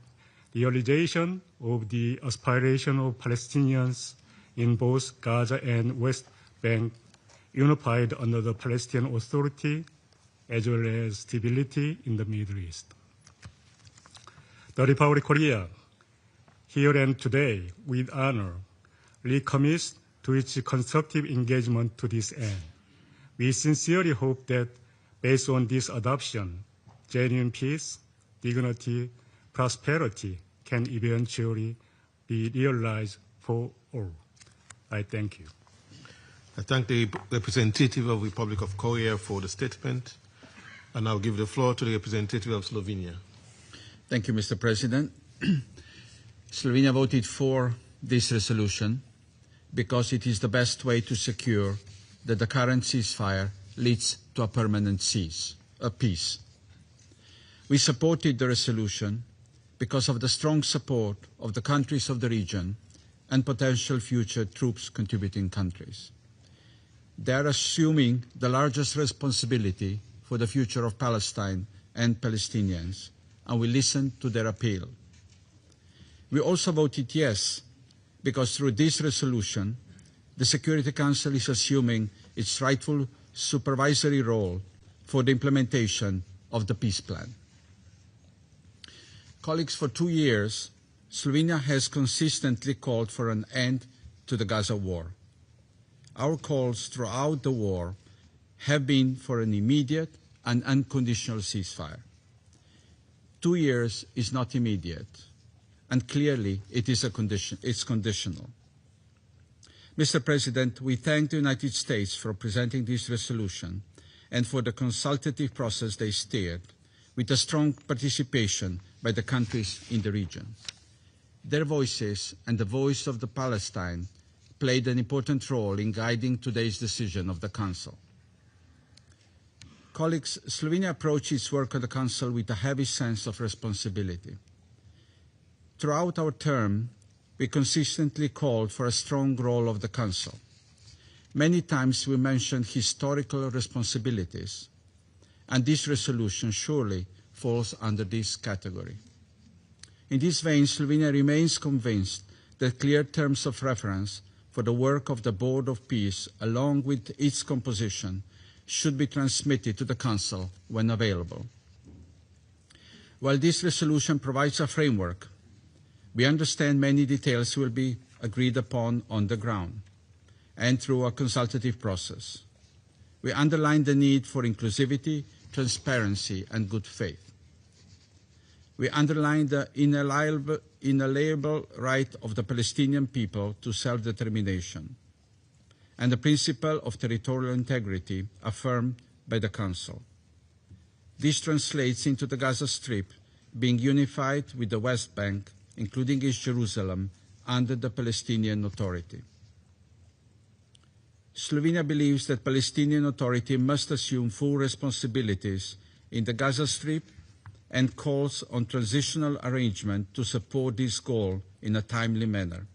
realization of the aspiration of Palestinians in both Gaza and West Bank, unified under the Palestinian Authority, as well as stability in the Middle East. The Republic of Korea, here and today, with honor, recommits to its constructive engagement to this end. We sincerely hope that, based on this adoption, genuine peace, dignity, prosperity can eventually be realized for all. I thank you. I thank the representative of the Republic of Korea for the statement, and I'll give the floor to the representative of Slovenia. Thank you, Mr. President. Slovenia voted for this resolution because it is the best way to secure that the current ceasefire leads to a permanent peace. We supported the resolution because of the strong support of the countries of the region and potential future troops contributing countries. They are assuming the largest responsibility for the future of Palestine and Palestinians, and we listened to their appeal. We also voted yes, because through this resolution, the Security Council is assuming its rightful supervisory role for the implementation of the peace plan. Colleagues, for 2 years, Slovenia has consistently called for an end to the Gaza war. Our calls throughout the war have been for an immediate and unconditional ceasefire. 2 years is not immediate, and clearly it's conditional. Mr. President, we thank the United States for presenting this resolution and for the consultative process they steered, with a strong participation by the countries in the region. Their voices and the voice of the Palestine played an important role in guiding today's decision of the Council. Colleagues, Slovenia approached its work at the Council with a heavy sense of responsibility. Throughout our term, we consistently called for a strong role of the Council. Many times we mentioned historical responsibilities, and this resolution surely falls under this category. In this vein, Slovenia remains convinced that clear terms of reference for the work of the Board of Peace, along with its composition, should be transmitted to the Council when available. While this resolution provides a framework, we understand many details will be agreed upon on the ground and through a consultative process. We underline the need for inclusivity, transparency, and good faith. We underline the inalienable right of the Palestinian people to self-determination and the principle of territorial integrity affirmed by the Council. This translates into the Gaza Strip being unified with the West Bank, including East Jerusalem, under the Palestinian Authority. Slovenia believes that Palestinian Authority must assume full responsibilities in the Gaza Strip and calls on transitional arrangement to support this goal in a timely manner.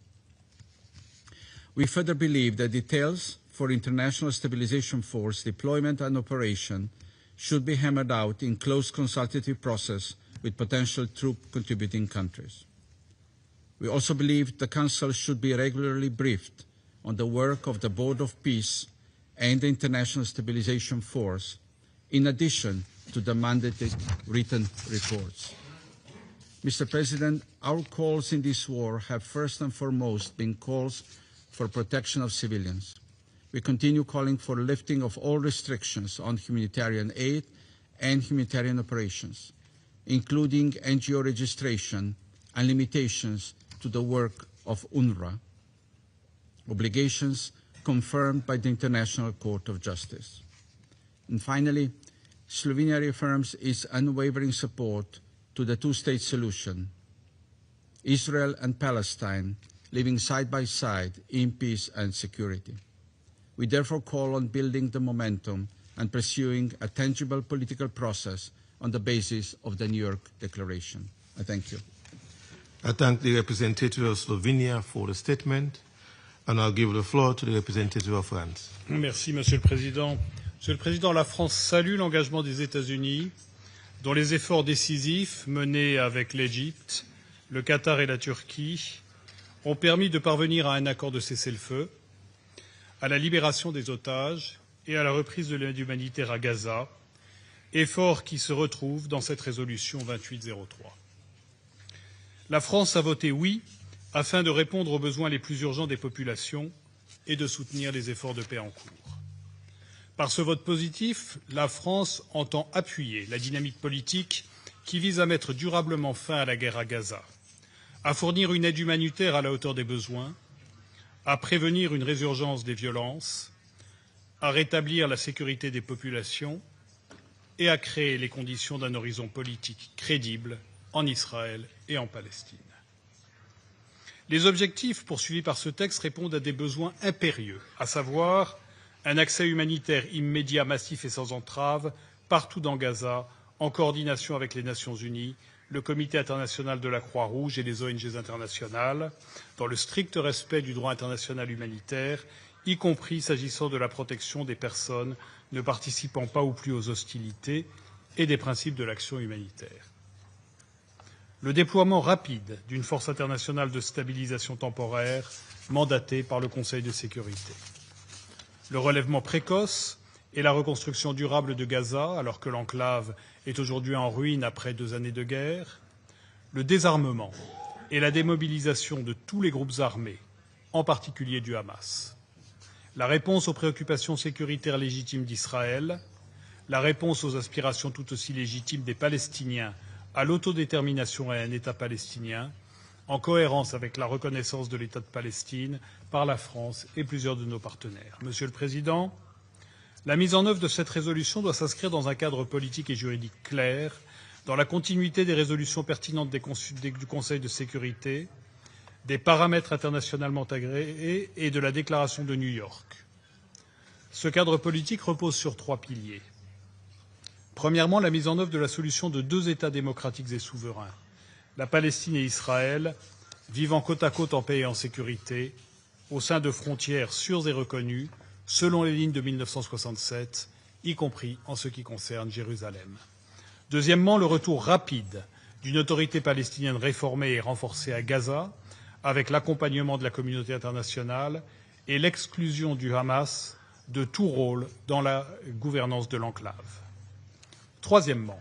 We further believe that details for International Stabilization Force deployment and operation should be hammered out in close consultative process with potential troop contributing countries. We also believe the Council should be regularly briefed on the work of the Board of Peace and the International Stabilization Force, in addition to the mandated written reports. Mr. President, our calls in this war have first and foremost been calls for protection of civilians. We continue calling for lifting of all restrictions on humanitarian aid and humanitarian operations, including NGO registration and limitations to the work of UNRWA, obligations confirmed by the International Court of Justice. And finally, Slovenia reaffirms its unwavering support to the two-state solution, Israel and Palestine living side by side in peace and security. We therefore call on building the momentum and pursuing a tangible political process on the basis of the New York Declaration. I thank you. I thank the representative of Slovenia for the statement, and I'll give the floor to the representative of France. Merci, Monsieur le Président. Monsieur le Président, la France salue l'engagement des États-Unis, dont les efforts décisifs menés avec l'Égypte, le Qatar et la Turquie ont permis de parvenir à un accord de cessez-le-feu, à la libération des otages et à la reprise de l'aide humanitaire à Gaza, efforts qui se retrouvent dans cette résolution 2803. La France a voté oui afin de répondre aux besoins les plus urgents des populations et de soutenir les efforts de paix en cours. Par ce vote positif, la France entend appuyer la dynamique politique qui vise à mettre durablement fin à la guerre à Gaza, à fournir une aide humanitaire à la hauteur des besoins, à prévenir une résurgence des violences, à rétablir la sécurité des populations et à créer les conditions d'un horizon politique crédible en Israël et en Palestine. Les objectifs poursuivis par ce texte répondent à des besoins impérieux, à savoir un accès humanitaire immédiat, massif et sans entrave partout dans Gaza, en coordination avec les Nations unies, le Comité international de la Croix-Rouge et les ONG internationales, dans le strict respect du droit international humanitaire, y compris s'agissant de la protection des personnes ne participant pas ou plus aux hostilités et des principes de l'action humanitaire. Le déploiement rapide d'une force internationale de stabilisation temporaire mandatée par le Conseil de sécurité. Le relèvement précoce et la reconstruction durable de Gaza, alors que l'enclave est aujourd'hui en ruine après 2 années de guerre. Le désarmement et la démobilisation de tous les groupes armés, en particulier du Hamas. La réponse aux préoccupations sécuritaires légitimes d'Israël. La réponse aux aspirations tout aussi légitimes des Palestiniens à l'autodétermination et à un État palestinien, en cohérence avec la reconnaissance de l'État de Palestine par la France et plusieurs de nos partenaires. Monsieur le Président, la mise en œuvre de cette résolution doit s'inscrire dans un cadre politique et juridique clair, dans la continuité des résolutions pertinentes du Conseil de sécurité, des paramètres internationalement agréés et de la déclaration de New York. Ce cadre politique repose sur 3 piliers. Premièrement, la mise en œuvre de la solution de 2 États démocratiques et souverains, la Palestine et Israël, vivant côte à côte en paix et en sécurité, au sein de frontières sûres et reconnues, selon les lignes de 1967, y compris en ce qui concerne Jérusalem. Deuxièmement, le retour rapide d'une autorité palestinienne réformée et renforcée à Gaza, avec l'accompagnement de la communauté internationale et l'exclusion du Hamas de tout rôle dans la gouvernance de l'enclave. Troisièmement,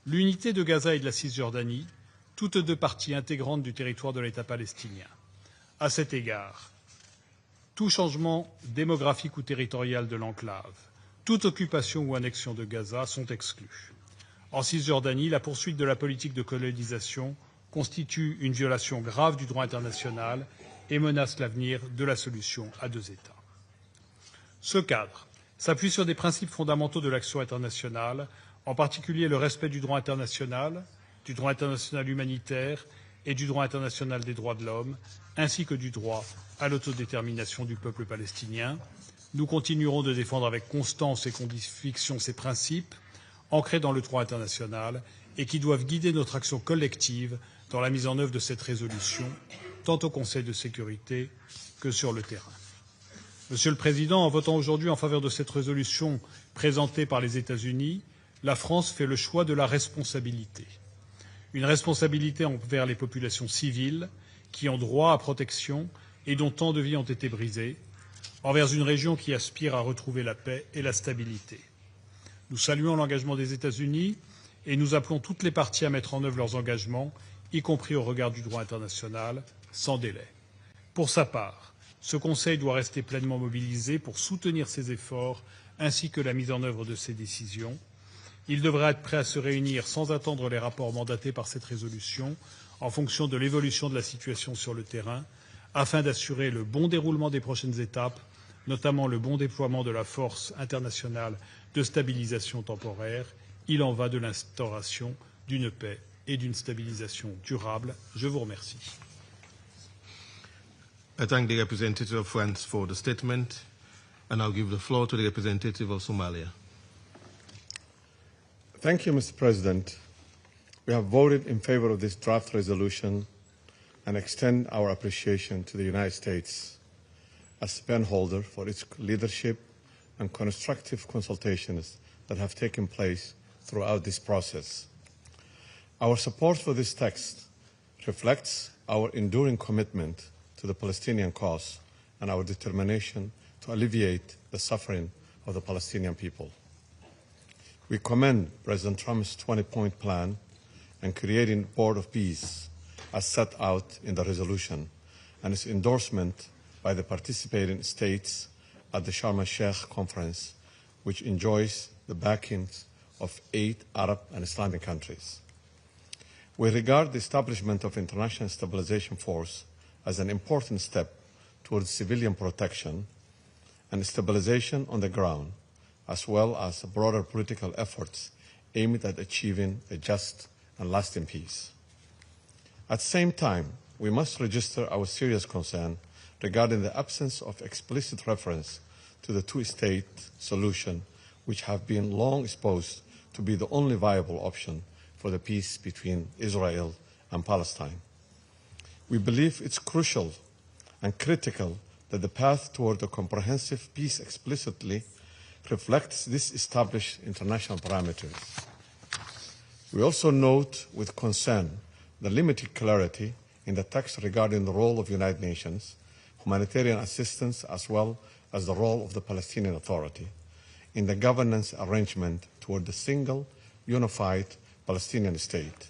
l'unité de Gaza et de la Cisjordanie, toutes 2 parties intégrantes du territoire de l'État palestinien. À cet égard, tout changement démographique ou territorial de l'enclave, toute occupation ou annexion de Gaza sont exclus. En Cisjordanie, la poursuite de la politique de colonisation constitue une violation grave du droit international et menace l'avenir de la solution à 2 États. Ce cadre s'appuie sur des principes fondamentaux de l'action internationale, en particulier le respect du droit international humanitaire et du droit international des droits de l'homme, ainsi que du droit à l'autodétermination du peuple palestinien. Nous continuerons de défendre avec constance et conviction ces principes, ancrés dans le droit international, et qui doivent guider notre action collective dans la mise en œuvre de cette résolution, tant au Conseil de sécurité que sur le terrain. Monsieur le Président, en votant aujourd'hui en faveur de cette résolution présentée par les États-Unis, la France fait le choix de la responsabilité. Une responsabilité envers les populations civiles qui ont droit à protection et dont tant de vies ont été brisées, envers une région qui aspire à retrouver la paix et la stabilité. Nous saluons l'engagement des États-Unis et nous appelons toutes les parties à mettre en œuvre leurs engagements, y compris au regard du droit international, sans délai. Pour sa part, ce Conseil doit rester pleinement mobilisé pour soutenir ces efforts ainsi que la mise en œuvre de ces décisions. Il devra être prêt à se réunir sans attendre les rapports mandatés par cette résolution en fonction de l'évolution de la situation sur le terrain, afin d'assurer le bon déroulement des prochaines étapes, notamment le bon déploiement de la force internationale de stabilisation temporaire. Il en va de l'instauration d'une paix et d'une stabilisation durable. Je vous remercie. I thank the representative of France for the statement, and I'll give the floor to the representative of Somalia. Thank you, Mr. President. We have voted in favor of this draft resolution and extend our appreciation to the United States as penholder for its leadership and constructive consultations that have taken place throughout this process. Our support for this text reflects our enduring commitment to the Palestinian cause and our determination to alleviate the suffering of the Palestinian people. We commend President Trump's 20-point plan and creating a Board of Peace as set out in the resolution and its endorsement by the participating states at the Sharm el-Sheikh conference, which enjoys the backings of 8 Arab and Islamic countries. We regard the establishment of International Stabilization Force as an important step towards civilian protection and stabilization on the ground, as well as broader political efforts aimed at achieving a just and lasting peace. At the same time, we must register our serious concern regarding the absence of explicit reference to the two-state solution, which have been long exposed to be the only viable option for the peace between Israel and Palestine. We believe it's crucial and critical that the path toward a comprehensive peace explicitly reflects these established international parameters. We also note with concern the limited clarity in the text regarding the role of United Nations, humanitarian assistance, as well as the role of the Palestinian Authority in the governance arrangement toward the single, unified Palestinian state.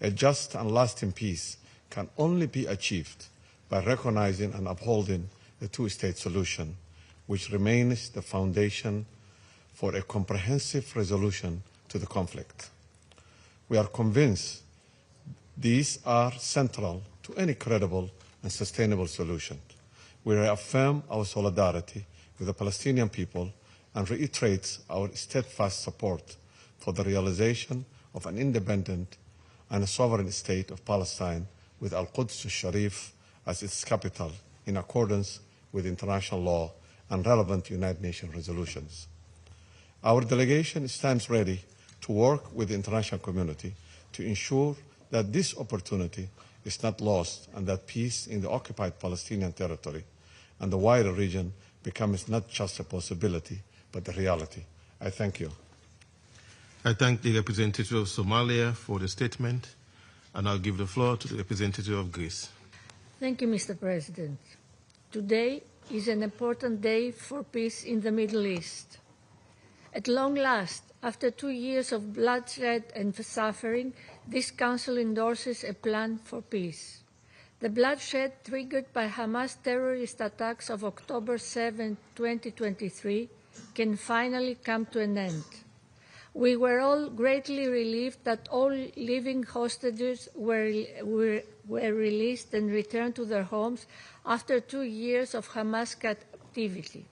A just and lasting peace can only be achieved by recognizing and upholding the two-state solution, which remains the foundation for a comprehensive resolution to the conflict. We are convinced these are central to any credible and sustainable solution. We reaffirm our solidarity with the Palestinian people and reiterate our steadfast support for the realization of an independent and a sovereign state of Palestine with Al-Quds al-Sharif as its capital in accordance with international law and relevant United Nations resolutions. Our delegation stands ready to work with the international community to ensure that this opportunity is not lost and that peace in the occupied Palestinian territory and the wider region becomes not just a possibility, but a reality. I thank you. I thank the representative of Somalia for the statement, and I'll give the floor to the representative of Greece. Thank you, Mr. President. Today is an important day for peace in the Middle East. At long last, after 2 years of bloodshed and suffering, this Council endorses a plan for peace. The bloodshed triggered by Hamas terrorist attacks of October 7, 2023, can finally come to an end. We were all greatly relieved that all living hostages were released and returned to their homes after 2 years of Hamas captivity.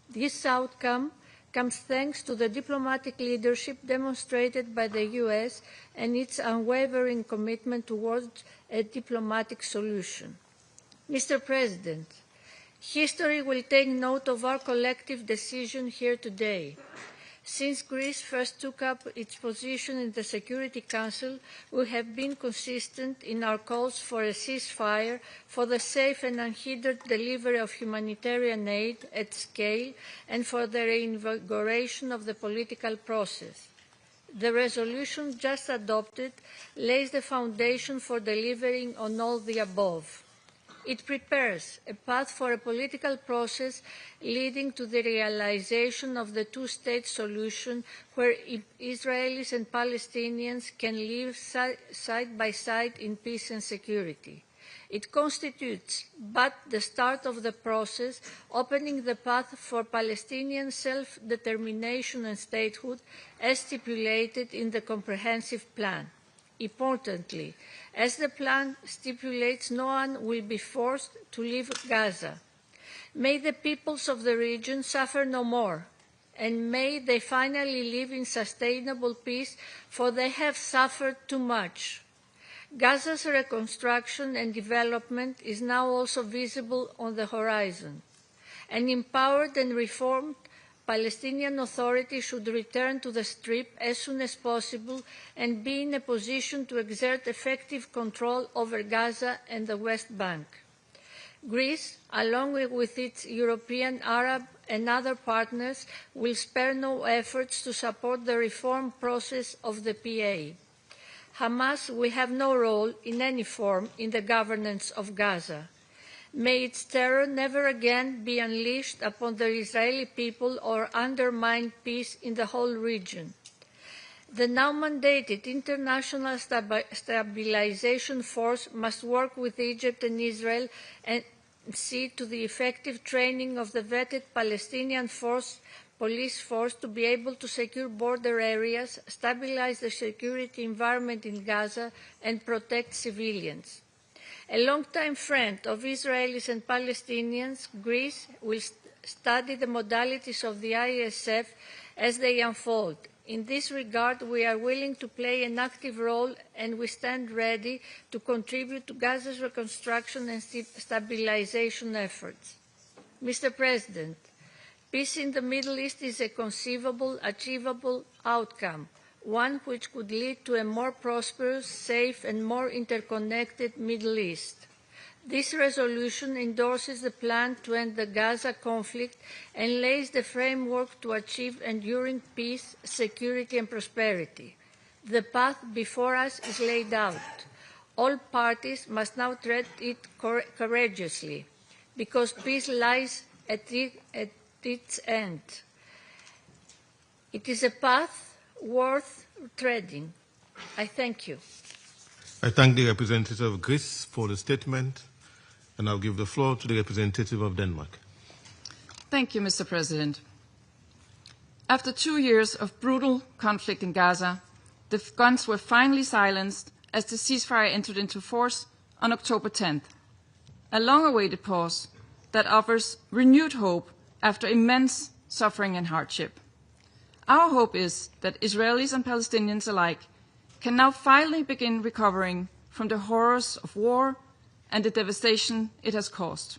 This outcome comes thanks to the diplomatic leadership demonstrated by the U.S. and its unwavering commitment towards a diplomatic solution. Mr. President, history will take note of our collective decision here today. Since Greece first took up its position in the Security Council, we have been consistent in our calls for a ceasefire, for the safe and unhindered delivery of humanitarian aid at scale, and for the reinvigoration of the political process. The resolution just adopted lays the foundation for delivering on all the above. It prepares a path for a political process leading to the realization of the two-state solution where Israelis and Palestinians can live side by side in peace and security. It constitutes but the start of the process, opening the path for Palestinian self-determination and statehood as stipulated in the comprehensive plan. Importantly, as the plan stipulates, no one will be forced to leave Gaza. May the peoples of the region suffer no more, and may they finally live in sustainable peace, for they have suffered too much. Gaza's reconstruction and development is now also visible on the horizon. An empowered and reformed Palestinian Authority should return to the Strip as soon as possible and be in a position to exert effective control over Gaza and the West Bank. Greece, along with its European, Arab and other partners, will spare no efforts to support the reform process of the PA. Hamas will have no role in any form in the governance of Gaza. May its terror never again be unleashed upon the Israeli people or undermine peace in the whole region. The now mandated International Stabilization Force must work with Egypt and Israel and see to the effective training of the vetted Palestinian police force to be able to secure border areas, stabilize the security environment in Gaza, and protect civilians. A long-time friend of Israelis and Palestinians, Greece will study the modalities of the ISF as they unfold. In this regard, we are willing to play an active role and we stand ready to contribute to Gaza's reconstruction and stabilization efforts. Mr. President, peace in the Middle East is a conceivable, achievable outcome, one which could lead to a more prosperous, safe, and more interconnected Middle East. This resolution endorses the plan to end the Gaza conflict and lays the framework to achieve enduring peace, security, and prosperity. The path before us is laid out. All parties must now tread it courageously, because peace lies at its end. It is a path worth treading. I thank you. I thank the representative of Greece for the statement, and I'll give the floor to the representative of Denmark. Thank you, Mr. President. After 2 years of brutal conflict in Gaza, the guns were finally silenced as the ceasefire entered into force on October 10th, a long-awaited pause that offers renewed hope after immense suffering and hardship. Our hope is that Israelis and Palestinians alike can now finally begin recovering from the horrors of war and the devastation it has caused.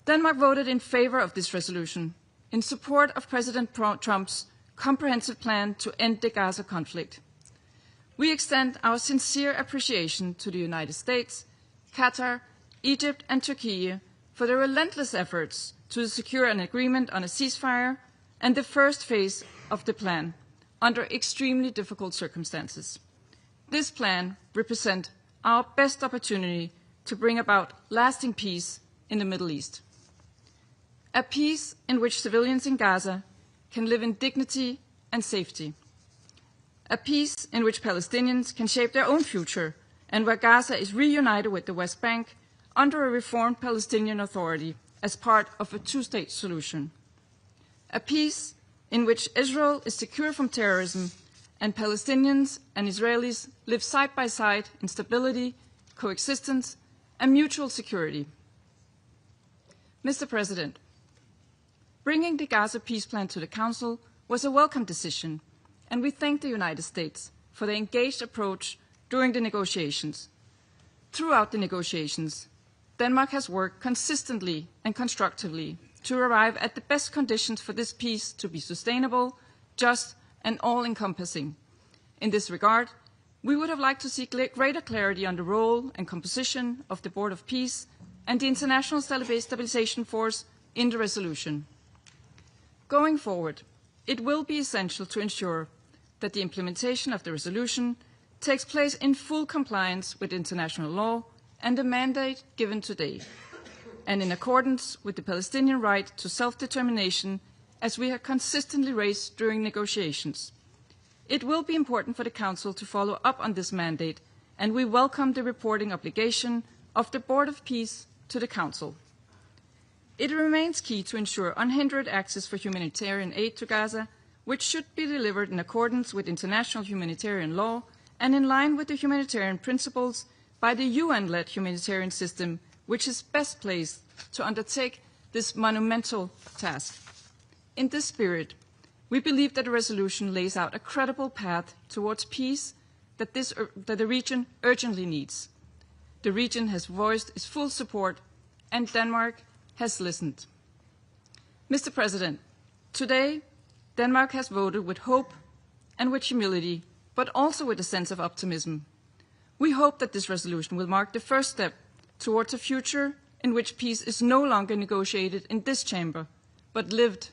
Denmark voted in favor of this resolution in support of President Trump's comprehensive plan to end the Gaza conflict. We extend our sincere appreciation to the United States, Qatar, Egypt, and Turkey for their relentless efforts to secure an agreement on a ceasefire and the first phase of the plan under extremely difficult circumstances. This plan represents our best opportunity to bring about lasting peace in the Middle East. A peace in which civilians in Gaza can live in dignity and safety. A peace in which Palestinians can shape their own future and where Gaza is reunited with the West Bank under a reformed Palestinian Authority as part of a two-state solution. A peace in which Israel is secure from terrorism and Palestinians and Israelis live side by side in stability, coexistence, and mutual security. Mr. President, bringing the Gaza peace plan to the Council was a welcome decision, and we thank the United States for their engaged approach during the negotiations. Throughout the negotiations, Denmark has worked consistently and constructively to arrive at the best conditions for this peace to be sustainable, just, and all-encompassing. In this regard, we would have liked to see greater clarity on the role and composition of the Board of Peace and the International Stabilization Force in the resolution. Going forward, it will be essential to ensure that the implementation of the resolution takes place in full compliance with international law and the mandate given today, and in accordance with the Palestinian right to self-determination as we have consistently raised during negotiations. It will be important for the Council to follow up on this mandate, and we welcome the reporting obligation of the Board of Peace to the Council. It remains key to ensure unhindered access for humanitarian aid to Gaza, which should be delivered in accordance with international humanitarian law and in line with the humanitarian principles by the UN-led humanitarian system, which is best placed to undertake this monumental task. In this spirit, we believe that the resolution lays out a credible path towards peace that the region urgently needs. The region has voiced its full support, and Denmark has listened. Mr. President, today, Denmark has voted with hope and with humility, but also with a sense of optimism. We hope that this resolution will mark the first step towards a future in which peace is no longer negotiated in this chamber, but lived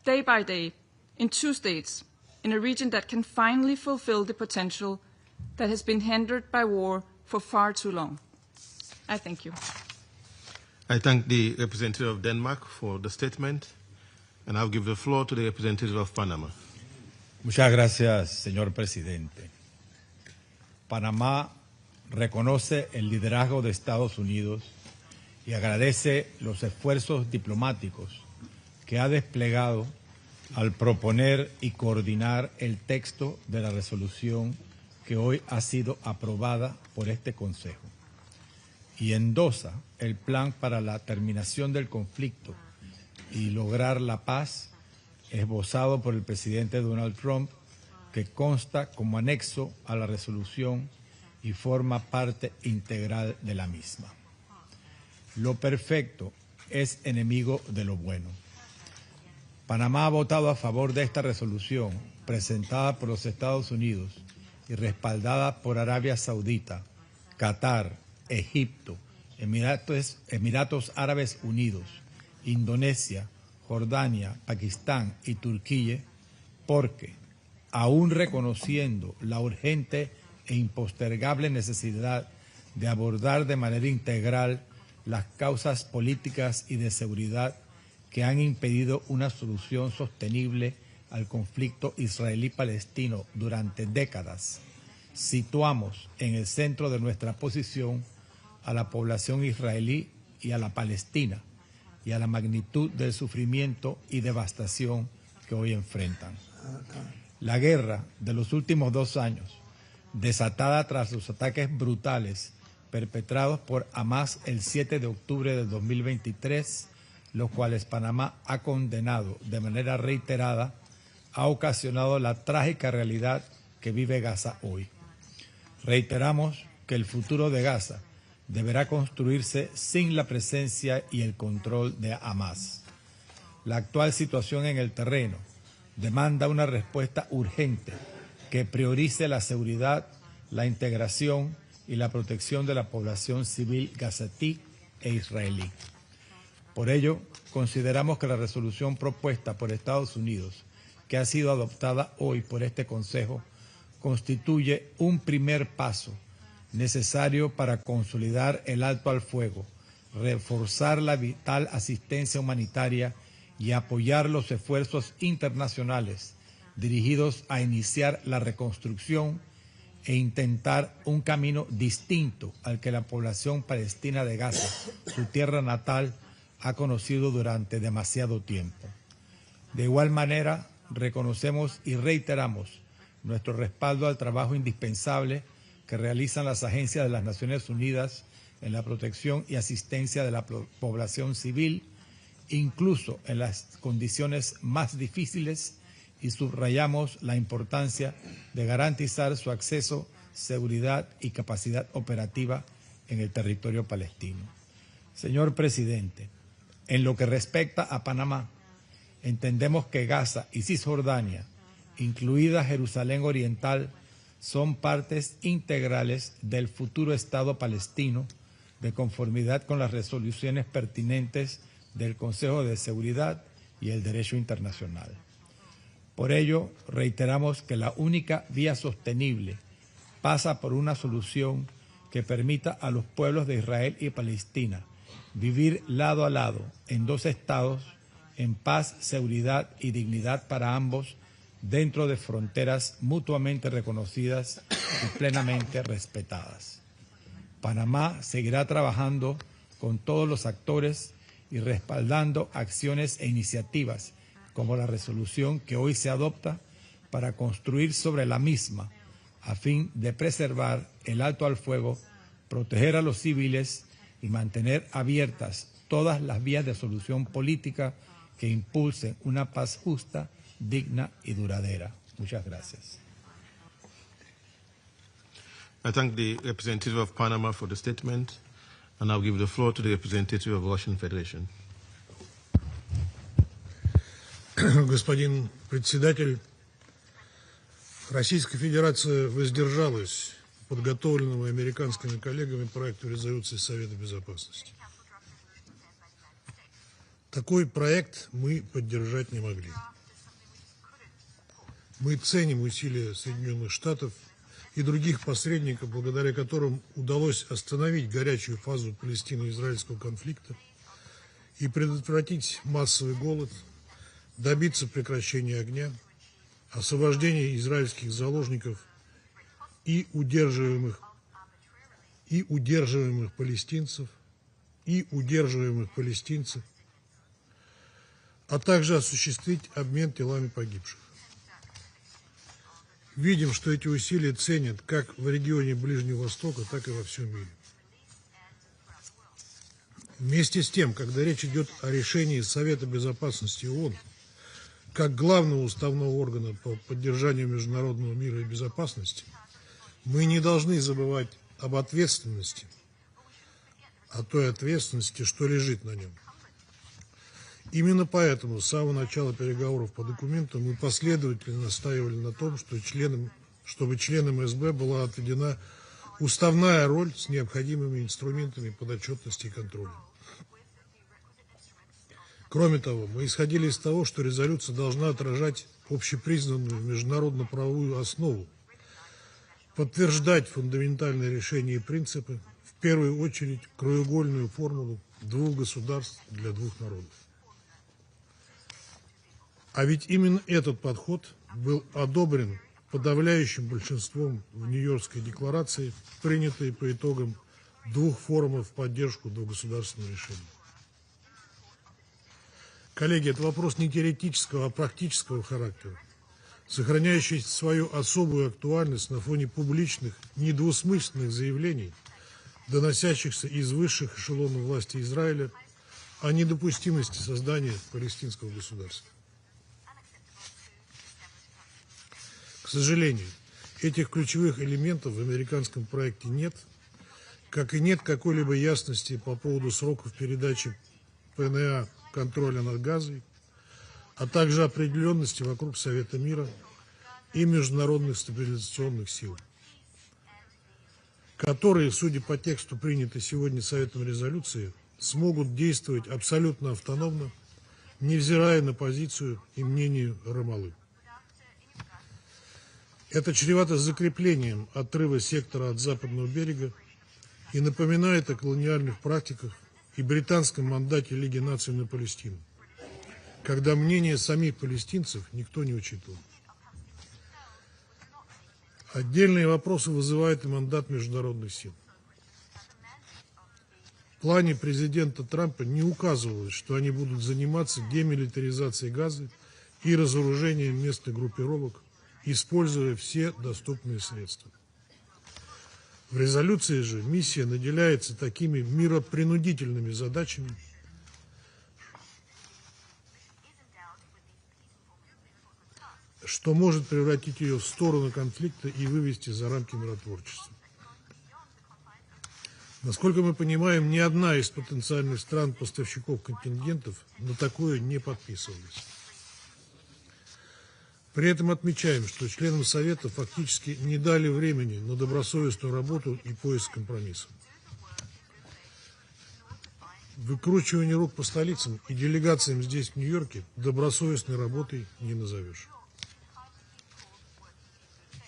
day by day in two states, in a region that can finally fulfill the potential that has been hindered by war for far too long. I thank you. I thank the representative of Denmark for the statement, and I'll give the floor to the representative of Panama. Muchas gracias, señor presidente. Panamá reconoce el liderazgo de Estados Unidos y agradece los esfuerzos diplomáticos que ha desplegado al proponer y coordinar el texto de la resolución que hoy ha sido aprobada por este Consejo, y endosa el plan para la terminación del conflicto y lograr la paz esbozado por el presidente Donald Trump, que consta como anexo a la resolución y forma parte integral de la misma. Lo perfecto es enemigo de lo bueno. Panamá ha votado a favor de esta resolución presentada por los Estados Unidos y respaldada por Arabia Saudita, Qatar, Egipto, Emiratos Árabes Unidos, Indonesia, Jordania, Pakistán y Turquía, porque, aún reconociendo la urgente e impostergable necesidad de abordar de manera integral las causas políticas y de seguridad que han impedido una solución sostenible al conflicto israelí-palestino durante décadas, situamos en el centro de nuestra posición a la población israelí y a la palestina, y a la magnitud del sufrimiento y devastación que hoy enfrentan. La guerra de los últimos 2 años, desatada tras los ataques brutales perpetrados por Hamas el 7 de octubre de 2023, los cuales Panamá ha condenado de manera reiterada, ha ocasionado la trágica realidad que vive Gaza hoy. Reiteramos que el futuro de Gaza deberá construirse sin la presencia y el control de Hamas. La actual situación en el terreno demanda una respuesta urgente que priorice la seguridad, la integración y la protección de la población civil gazatí e israelí. Por ello, consideramos que la resolución propuesta por Estados Unidos, que ha sido adoptada hoy por este Consejo, constituye un primer paso necesario para consolidar el alto al fuego, reforzar la vital asistencia humanitaria y apoyar los esfuerzos internacionales dirigidos a iniciar la reconstrucción e intentar un camino distinto al que la población palestina de Gaza, su tierra natal, ha conocido durante demasiado tiempo. De igual manera, reconocemos y reiteramos nuestro respaldo al trabajo indispensable que realizan las agencias de las Naciones Unidas en la protección y asistencia de la población civil, incluso en las condiciones más difíciles, y subrayamos la importancia de garantizar su acceso, seguridad y capacidad operativa en el territorio palestino. Señor presidente, en lo que respecta a Panamá, entendemos que Gaza y Cisjordania, incluida Jerusalén Oriental, son partes integrales del futuro Estado palestino de conformidad con las resoluciones pertinentes del Consejo de Seguridad y el derecho internacional. Por ello, reiteramos que la única vía sostenible pasa por una solución que permita a los pueblos de Israel y Palestina vivir lado a lado en 2 estados en paz, seguridad y dignidad para ambos, dentro de fronteras mutuamente reconocidas y plenamente respetadas. Panamá seguirá trabajando con todos los actores y respaldando acciones e iniciativas como la resolución que hoy se adopta para construir sobre la misma a fin de preservar el alto al fuego, proteger a los civiles y mantener abiertas todas las vías de solución política que impulsen una paz justa, digna y duradera. Muchas gracias. I thank the representative of Panama for the statement, and I'll give the floor to the representative of Russian Federation. Господин председатель, Российская Федерация воздержалась от подготовленного американскими коллегами проекта резолюции Совета Безопасности. Такой проект мы поддержать не могли. Мы ценим усилия Соединенных Штатов и других посредников, благодаря которым удалось остановить горячую фазу палестино-израильского конфликта и предотвратить массовый голод, добиться прекращения огня, освобождения израильских заложников и удерживаемых палестинцев, а также осуществить обмен телами погибших. Видим, что эти усилия ценят как в регионе Ближнего Востока, так и во всем мире. Вместе с тем, когда речь идет о решении Совета Безопасности ООН, как главного уставного органа по поддержанию международного мира и безопасности, мы не должны забывать об ответственности, о той ответственности, что лежит на нем. Именно поэтому с самого начала переговоров по документу мы последовательно настаивали на том, чтобы членам СБ была отведена уставная роль с необходимыми инструментами подотчетности и контроля. Кроме того, мы исходили из того, что резолюция должна отражать общепризнанную международно-правовую основу, подтверждать фундаментальные решения и принципы, в первую очередь краеугольную формулу двух государств для двух народов. А ведь именно этот подход был одобрен подавляющим большинством в Нью-Йоркской декларации, принятой по итогам двух форумов в поддержку двухгосударственного решения. Коллеги, это вопрос не теоретического, а практического характера, сохраняющий свою особую актуальность на фоне публичных, недвусмысленных заявлений, доносящихся из высших эшелонов власти Израиля о недопустимости создания палестинского государства. К сожалению, этих ключевых элементов в американском проекте нет, как и нет какой-либо ясности по поводу сроков передачи ПНА контроля над Газой, а также определенности вокруг Совета мира и международных стабилизационных сил, которые, судя по тексту принятой сегодня Советом резолюции, смогут действовать абсолютно автономно, невзирая на позицию и мнение Рамаллы. Это чревато закреплением отрыва сектора от западного берега и напоминает о колониальных практиках и британском мандате Лиги наций на Палестину, когда мнение самих палестинцев никто не учитывал. Отдельные вопросы вызывает и мандат международных сил. В плане президента Трампа не указывалось, что они будут заниматься демилитаризацией Газы и разоружением местных группировок, используя все доступные средства. В резолюции же миссия наделяется такими миропринудительными задачами, что может превратить ее в сторону конфликта и вывести за рамки миротворчества. Насколько мы понимаем, ни одна из потенциальных стран-поставщиков контингентов на такое не подписывалась. При этом отмечаем, что членам Совета фактически не дали времени на добросовестную работу и поиск компромисса. Выкручивание рук по столицам и делегациям здесь, в Нью-Йорке, добросовестной работой не назовешь.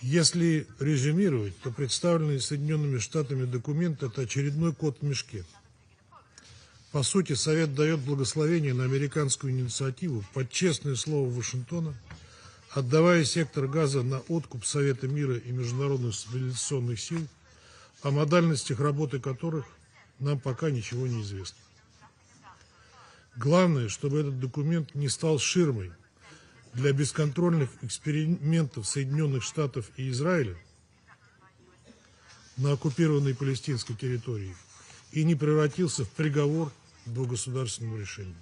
Если резюмировать, то представленный Соединенными Штатами документ – это очередной кот в мешке. По сути, Совет дает благословение на американскую инициативу под честное слово Вашингтона, отдавая сектор Газа на откуп Совета мира и международных стабилизационных сил, о модальностях работы которых нам пока ничего не известно. Главное, чтобы этот документ не стал ширмой для бесконтрольных экспериментов Соединенных Штатов и Израиля на оккупированной палестинской территории и не превратился в приговор к двухгосударственному решению.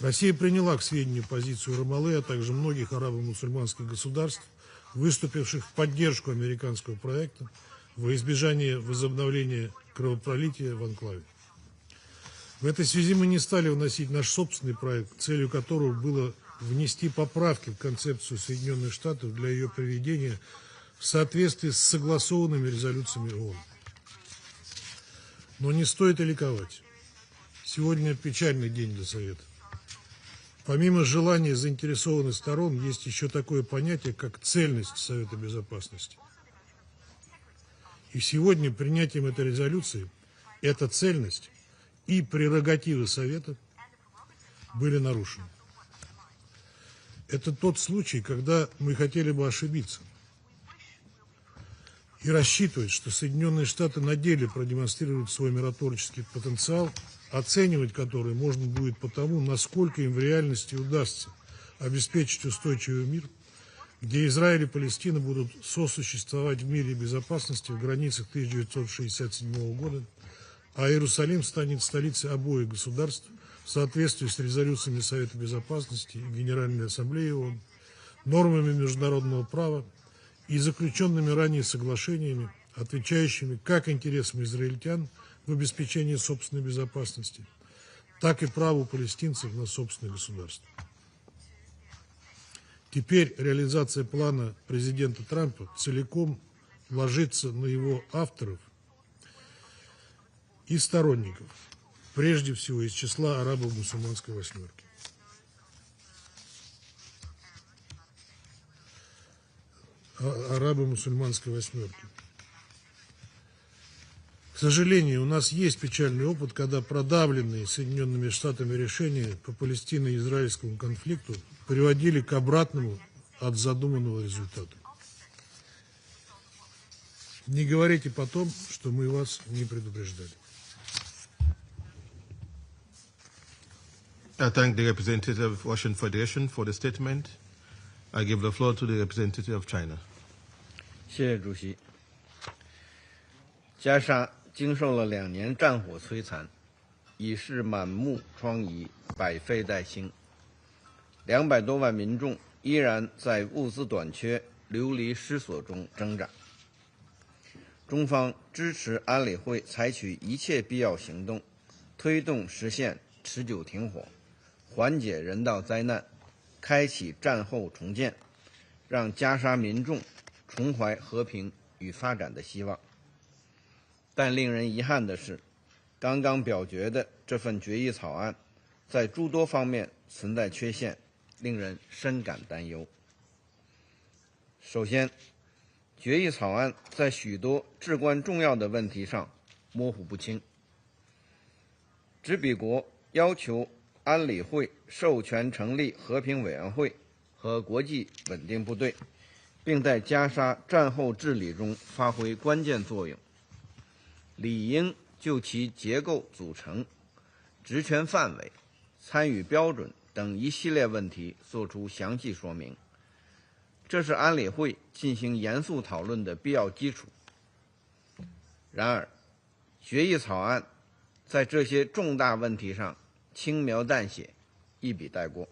Россия приняла к сведению позицию Рамаллы, а также многих арабо-мусульманских государств, выступивших в поддержку американского проекта во избежание возобновления кровопролития в анклаве. В этой связи мы не стали вносить наш собственный проект, целью которого было внести поправки в концепцию Соединенных Штатов для ее приведения в соответствии с согласованными резолюциями ООН. Но не стоит и ликовать. Сегодня печальный день для Совета. Помимо желания заинтересованных сторон, есть еще такое понятие, как цельность Совета Безопасности. И сегодня принятием этой резолюции эта цельность и прерогативы Совета были нарушены. Это тот случай, когда мы хотели бы ошибиться и рассчитывать, что Соединенные Штаты на деле продемонстрируют свой миротворческий потенциал, оценивать который можно будет по тому, насколько им в реальности удастся обеспечить устойчивый мир, где Израиль и Палестина будут сосуществовать в мире и безопасности в границах 1967 года, а Иерусалим станет столицей обоих государств в соответствии с резолюциями Совета Безопасности и Генеральной Ассамблеи ООН, нормами международного права и заключенными ранее соглашениями, отвечающими как интересам израильтян в обеспечении собственной безопасности, так и праву палестинцев на собственное государство. Теперь реализация плана президента Трампа целиком ложится на его авторов и сторонников, прежде всего из числа арабо-мусульманской восьмерки. Арабо-мусульманской восьмерки. К сожалению, у нас есть печальный опыт, когда продавленные Соединенными Штатами решения по палестино-израильскому конфликту приводили к обратному от задуманного результата. Не говорите потом, что мы вас не предупреждали. I thank the representative of Russian Federation for the statement. I give the floor to the representative of China. 谢谢主席。加沙经受了2年战火摧残，已是满目疮痍，百废待兴。200多万民众依然在物资短缺、流离失所中挣扎。中方支持安理会采取一切必要行动，推动实现持久停火，缓解人道灾难，开启战后重建，让加沙民众重怀和平与发展的希望。但令人遗憾的是，刚刚表决的这份决议草案在诸多方面存在缺陷，令人深感担忧。首先，决议草案在许多至关重要的问题上模糊不清。执笔国要求安理会授权成立和平委员会和国际稳定部队，并在加沙战后治理中发挥关键作用，理应就其结构组成、职权范围、参与标准等一系列问题作出详细说明。这是安理会进行严肃讨论的必要基础。然而，决议草案在这些重大问题上轻描淡写，一笔带过。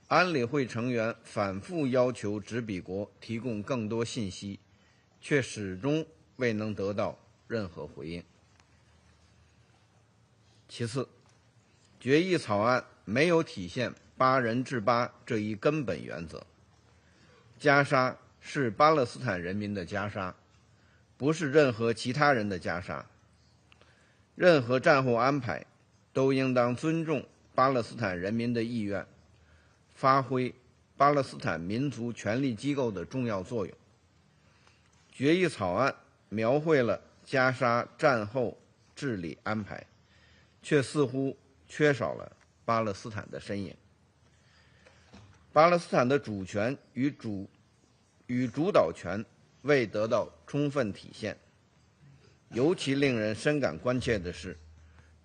安理会成员反复要求执笔国提供更多信息，却始终未能得到任何回应。其次，决议草案没有体现8人制8这一根本原则。加沙是巴勒斯坦人民的加沙，不是任何其他人的加沙。任何战后安排都应当尊重巴勒斯坦人民的意愿，发挥巴勒斯坦民族权力机构的重要作用。决议草案描绘了加沙战后治理安排，却似乎缺少了巴勒斯坦的身影。巴勒斯坦的主权与主导权未得到充分体现。尤其令人深感关切的是，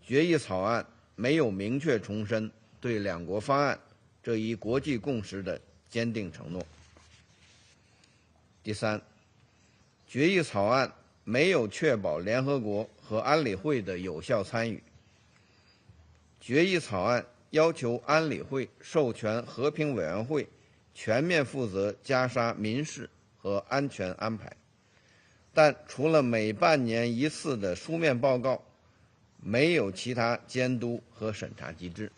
决议草案没有明确重申对两国方案这一国际共识的坚定承诺。第三，决议草案没有确保联合国和安理会的有效参与。决议草案要求安理会授权和平委员会全面负责加沙民事和安全安排，但除了每半年一次的书面报告，没有其他监督和审查机制。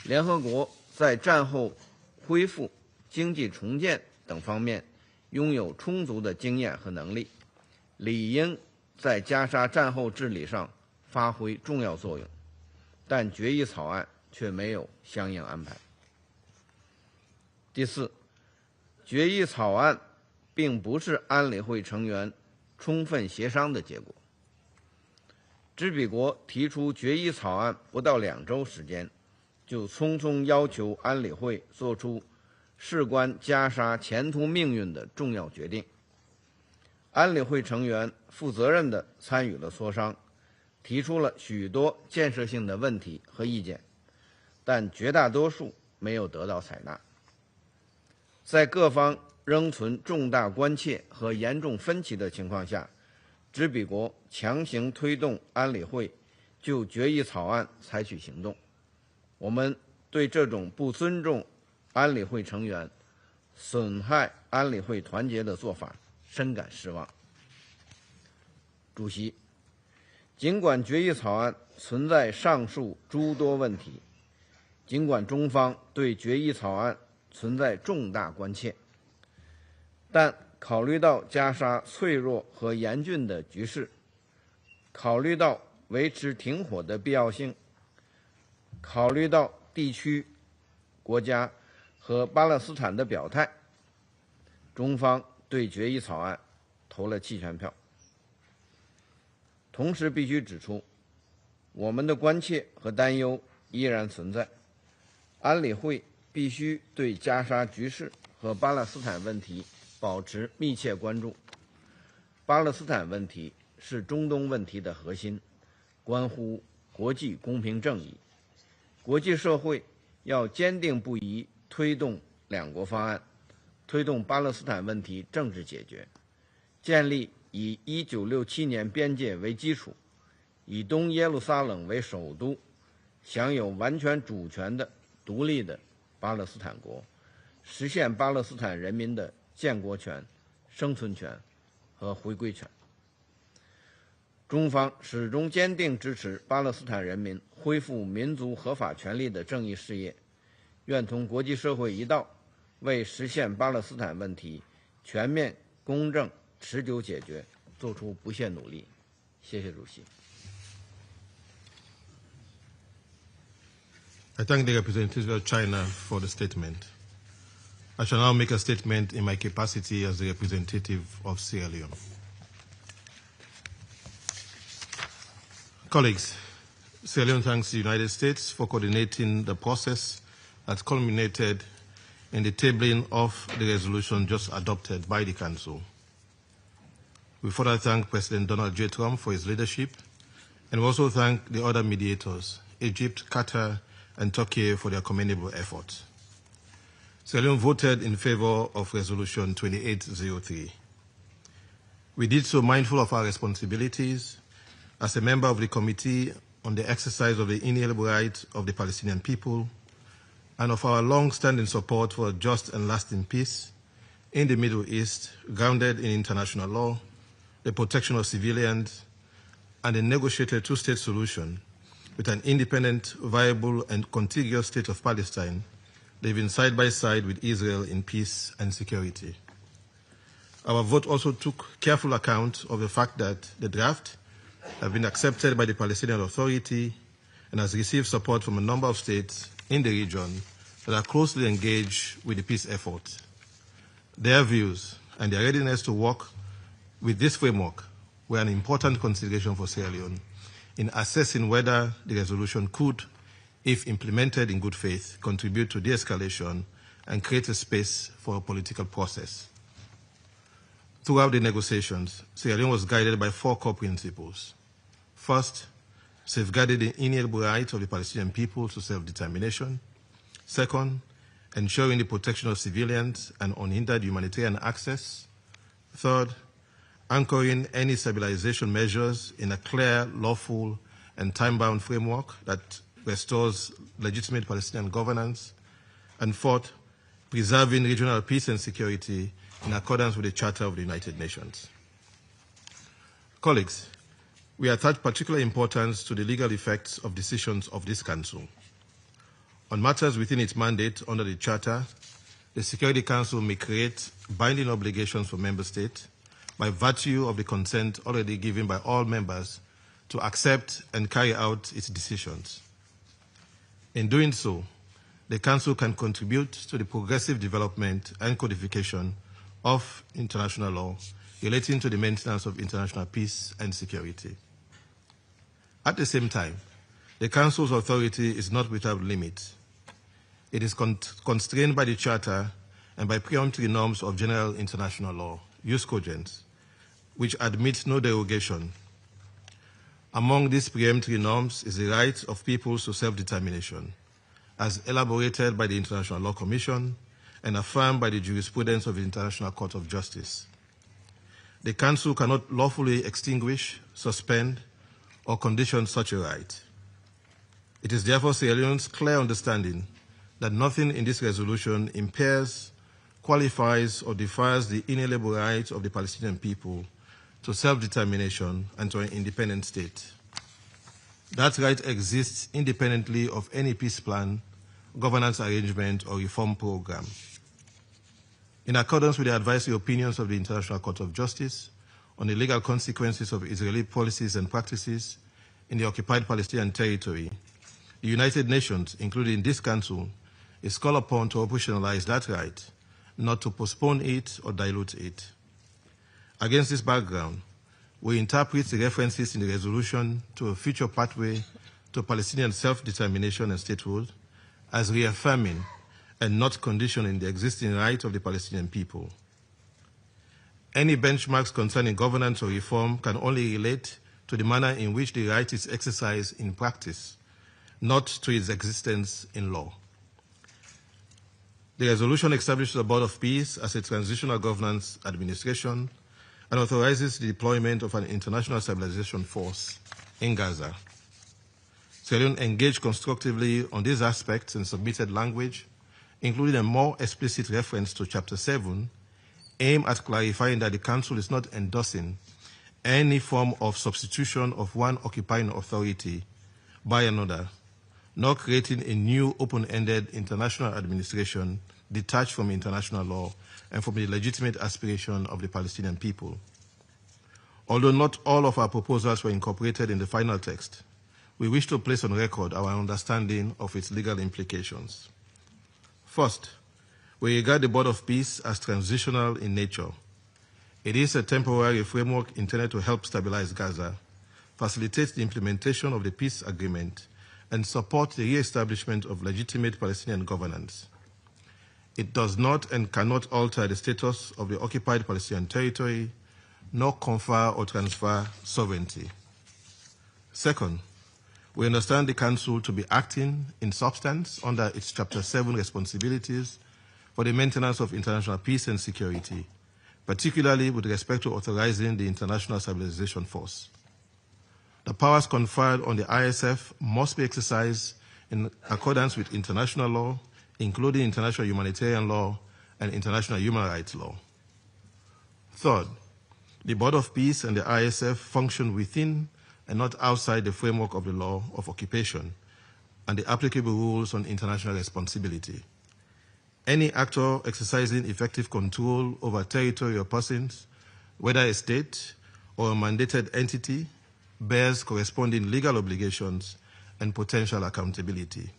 联合国在战后恢复、经济重建等方面拥有充足的经验和能力，理应在加沙战后治理上发挥重要作用，但决议草案却没有相应安排。第四，决议草案并不是安理会成员充分协商的结果。执笔国提出决议草案不到2周时间，就匆匆要求安理会做出事关加沙前途命运的重要决定。安理会成员负责任地参与了磋商，提出了许多建设性的问题和意见，但绝大多数没有得到采纳。在各方仍存重大关切和严重分歧的情况下，执笔国强行推动安理会就决议草案采取行动。我们对这种不尊重安理会成员、损害安理会团结的做法深感失望。主席，尽管决议草案存在上述诸多问题，尽管中方对决议草案存在重大关切，但考虑到加沙脆弱和严峻的局势，考虑到维持停火的必要性，考虑到地区、国家和巴勒斯坦的表态，中方对决议草案投了弃权票。同时必须指出，我们的关切和担忧依然存在。安理会必须对加沙局势和巴勒斯坦问题保持密切关注。巴勒斯坦问题是中东问题的核心，关乎国际公平正义。国际社会要坚定不移推动两国方案，推动巴勒斯坦问题政治解决，建立以1967年边界为基础，以东耶路撒冷为首都，享有完全主权的独立的巴勒斯坦国，实现巴勒斯坦人民的建国权、生存权和回归权。中方始终坚定支持巴勒斯坦人民恢复民族合法权利的正义事业，愿同国际社会一道，为实现巴勒斯坦问题全面、公正、持久解决做出不懈努力。谢谢主席。I thank the representative of China for the statement. I shall now make a statement in my capacity as the representative of Sierra Leone. Colleagues, Sierra Leone thanks the United States for coordinating the process that culminated in the tabling of the resolution just adopted by the Council. We further thank President Donald J. Trump for his leadership, and we also thank the other mediators, Egypt, Qatar, and Turkey, for their commendable efforts. Sierra Leone voted in favor of Resolution 2803. We did so mindful of our responsibilities as a member of the Committee on the Exercise of the Inalienable Rights of the Palestinian People, and of our long-standing support for a just and lasting peace in the Middle East, grounded in international law, the protection of civilians, and a negotiated two-state solution with an independent, viable, and contiguous state of Palestine living side by side with Israel in peace and security. Our vote also took careful account of the fact that the draft has been accepted by the Palestinian Authority and has received support from a number of states in the region that are closely engaged with the peace effort. Their views and their readiness to work with this framework were an important consideration for Sierra Leone in assessing whether the resolution could, if implemented in good faith, contribute to de-escalation and create a space for a political process. Throughout the negotiations, Sierra Leone was guided by four core principles. First, safeguarding the inalienable rights of the Palestinian people to self-determination. Second, ensuring the protection of civilians and unhindered humanitarian access. Third, anchoring any stabilization measures in a clear, lawful, and time-bound framework that restores legitimate Palestinian governance. And fourth, preserving regional peace and security in accordance with the Charter of the United Nations. Colleagues, we attach particular importance to the legal effects of decisions of this Council. On matters within its mandate under the Charter, the Security Council may create binding obligations for Member States by virtue of the consent already given by all members to accept and carry out its decisions. In doing so, the Council can contribute to the progressive development and codification of international law relating to the maintenance of international peace and security. At the same time, the Council's authority is not without limits. It is constrained by the Charter and by preemptory norms of general international law, jus cogens, which admits no derogation. Among these preemptory norms is the right of peoples to self-determination, as elaborated by the International Law Commission and affirmed by the jurisprudence of the International Court of Justice. The Council cannot lawfully extinguish, suspend, or condition such a right. It is therefore Sierra Leone's clear understanding that nothing in this resolution impairs, qualifies, or defies the inalienable right of the Palestinian people to self-determination and to an independent state. That right exists independently of any peace plan, governance arrangement, or reform program. In accordance with the advisory opinions of the International Court of Justice on the legal consequences of Israeli policies and practices in the occupied Palestinian territory, the United Nations, including this Council, is called upon to operationalize that right, not to postpone it or dilute it. Against this background, we interpret the references in the resolution to a future pathway to Palestinian self-determination and statehood as reaffirming and not conditioning the existing right of the Palestinian people. Any benchmarks concerning governance or reform can only relate to the manner in which the right is exercised in practice, not to its existence in law. The resolution establishes a Board of Peace as a transitional governance administration and authorizes the deployment of an international stabilization force in Gaza. Sierra Leone engaged constructively on these aspects and submitted language, including a more explicit reference to Chapter 7, aimed at clarifying that the Council is not endorsing any form of substitution of one occupying authority by another, nor creating a new open-ended international administration detached from international law and from the legitimate aspiration of the Palestinian people. Although not all of our proposals were incorporated in the final text, we wish to place on record our understanding of its legal implications. First, we regard the Board of Peace as transitional in nature. It is a temporary framework intended to help stabilize Gaza, facilitate the implementation of the peace agreement, and support the re-establishment of legitimate Palestinian governance. It does not and cannot alter the status of the occupied Palestinian territory, nor confer or transfer sovereignty. Second, we understand the Council to be acting in substance under its Chapter 7 responsibilities for the maintenance of international peace and security, particularly with respect to authorizing the International Stabilization Force. The powers conferred on the ISF must be exercised in accordance with international law, including international humanitarian law and international human rights law. Third, the Board of Peace and the ISF function within and not outside the framework of the law of occupation and the applicable rules on international responsibility. Any actor exercising effective control over territory or persons, whether a state or a mandated entity, bears corresponding legal obligations and potential accountability.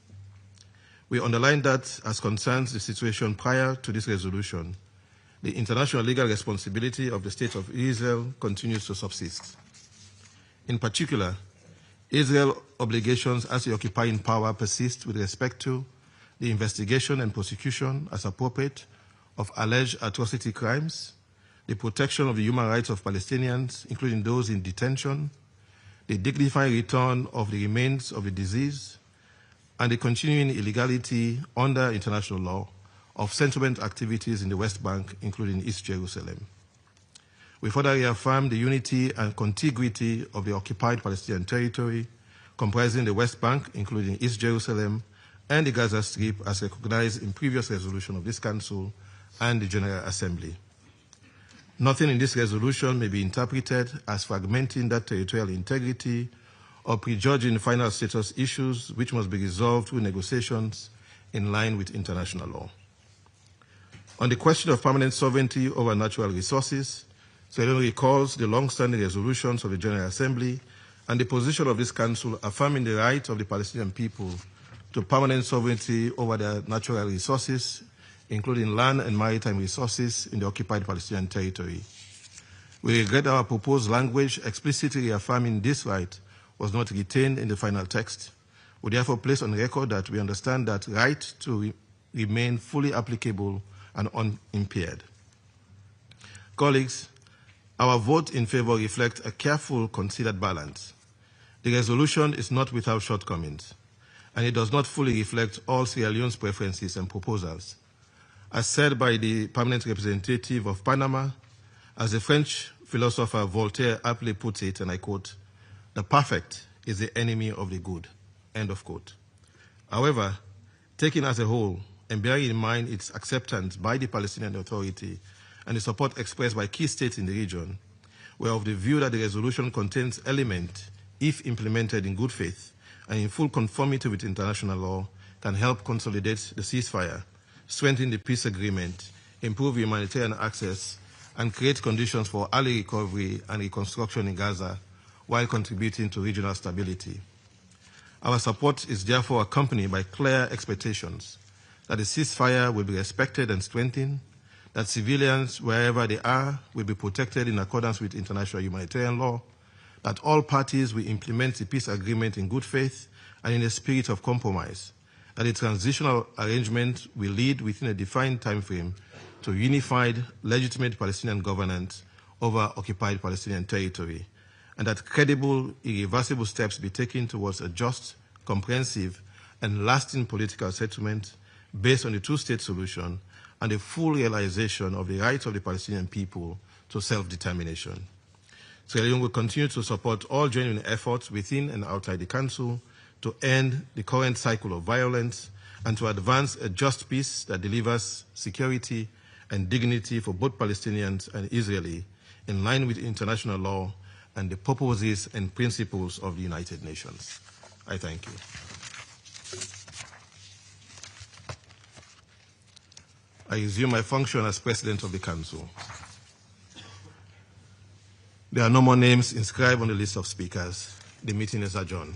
We underline that, as concerns the situation prior to this resolution, the international legal responsibility of the State of Israel continues to subsist. In particular, Israel's obligations as the occupying power persist with respect to the investigation and prosecution, as appropriate, of alleged atrocity crimes, the protection of the human rights of Palestinians, including those in detention, the dignified return of the remains of the deceased, and the continuing illegality under international law of settlement activities in the West Bank, including East Jerusalem. We further reaffirm the unity and contiguity of the occupied Palestinian territory, comprising the West Bank, including East Jerusalem, and the Gaza Strip, as recognized in previous resolution of this Council and the General Assembly. Nothing in this resolution may be interpreted as fragmenting that territorial integrity or prejudging final status issues which must be resolved through negotiations in line with international law. On the question of permanent sovereignty over natural resources, Sierra Leone recalls the long-standing resolutions of the General Assembly and the position of this Council affirming the right of the Palestinian people to permanent sovereignty over their natural resources, including land and maritime resources in the occupied Palestinian territory. We regret our proposed language explicitly reaffirming this right was not retained in the final text. We therefore place on record that we understand that right to remain fully applicable and unimpaired. Colleagues, our vote in favor reflects a careful, considered balance. The resolution is not without shortcomings, and it does not fully reflect all Sierra Leone's preferences and proposals. As said by the permanent representative of Panama, as the French philosopher Voltaire aptly puts it, and I quote, The perfect is the enemy of the good, end of quote. However, taken as a whole, and bearing in mind its acceptance by the Palestinian Authority and the support expressed by key states in the region, we are of the view that the resolution contains elements, if implemented in good faith and in full conformity with international law, can help consolidate the ceasefire, strengthen the peace agreement, improve humanitarian access, and create conditions for early recovery and reconstruction in Gaza, while contributing to regional stability. Our support is therefore accompanied by clear expectations that the ceasefire will be respected and strengthened, that civilians, wherever they are, will be protected in accordance with international humanitarian law, that all parties will implement the peace agreement in good faith and in a spirit of compromise, that a transitional arrangement will lead within a defined time frame to unified, legitimate Palestinian governance over occupied Palestinian territory, and that credible, irreversible steps be taken towards a just, comprehensive, and lasting political settlement based on the two-state solution and the full realization of the rights of the Palestinian people to self-determination. Sierra Leone will continue to support all genuine efforts within and outside the Council to end the current cycle of violence and to advance a just peace that delivers security and dignity for both Palestinians and Israelis in line with international law and the purposes and principles of the United Nations. I thank you. I resume my function as President of the Council. There are no more names inscribed on the list of speakers. The meeting is adjourned.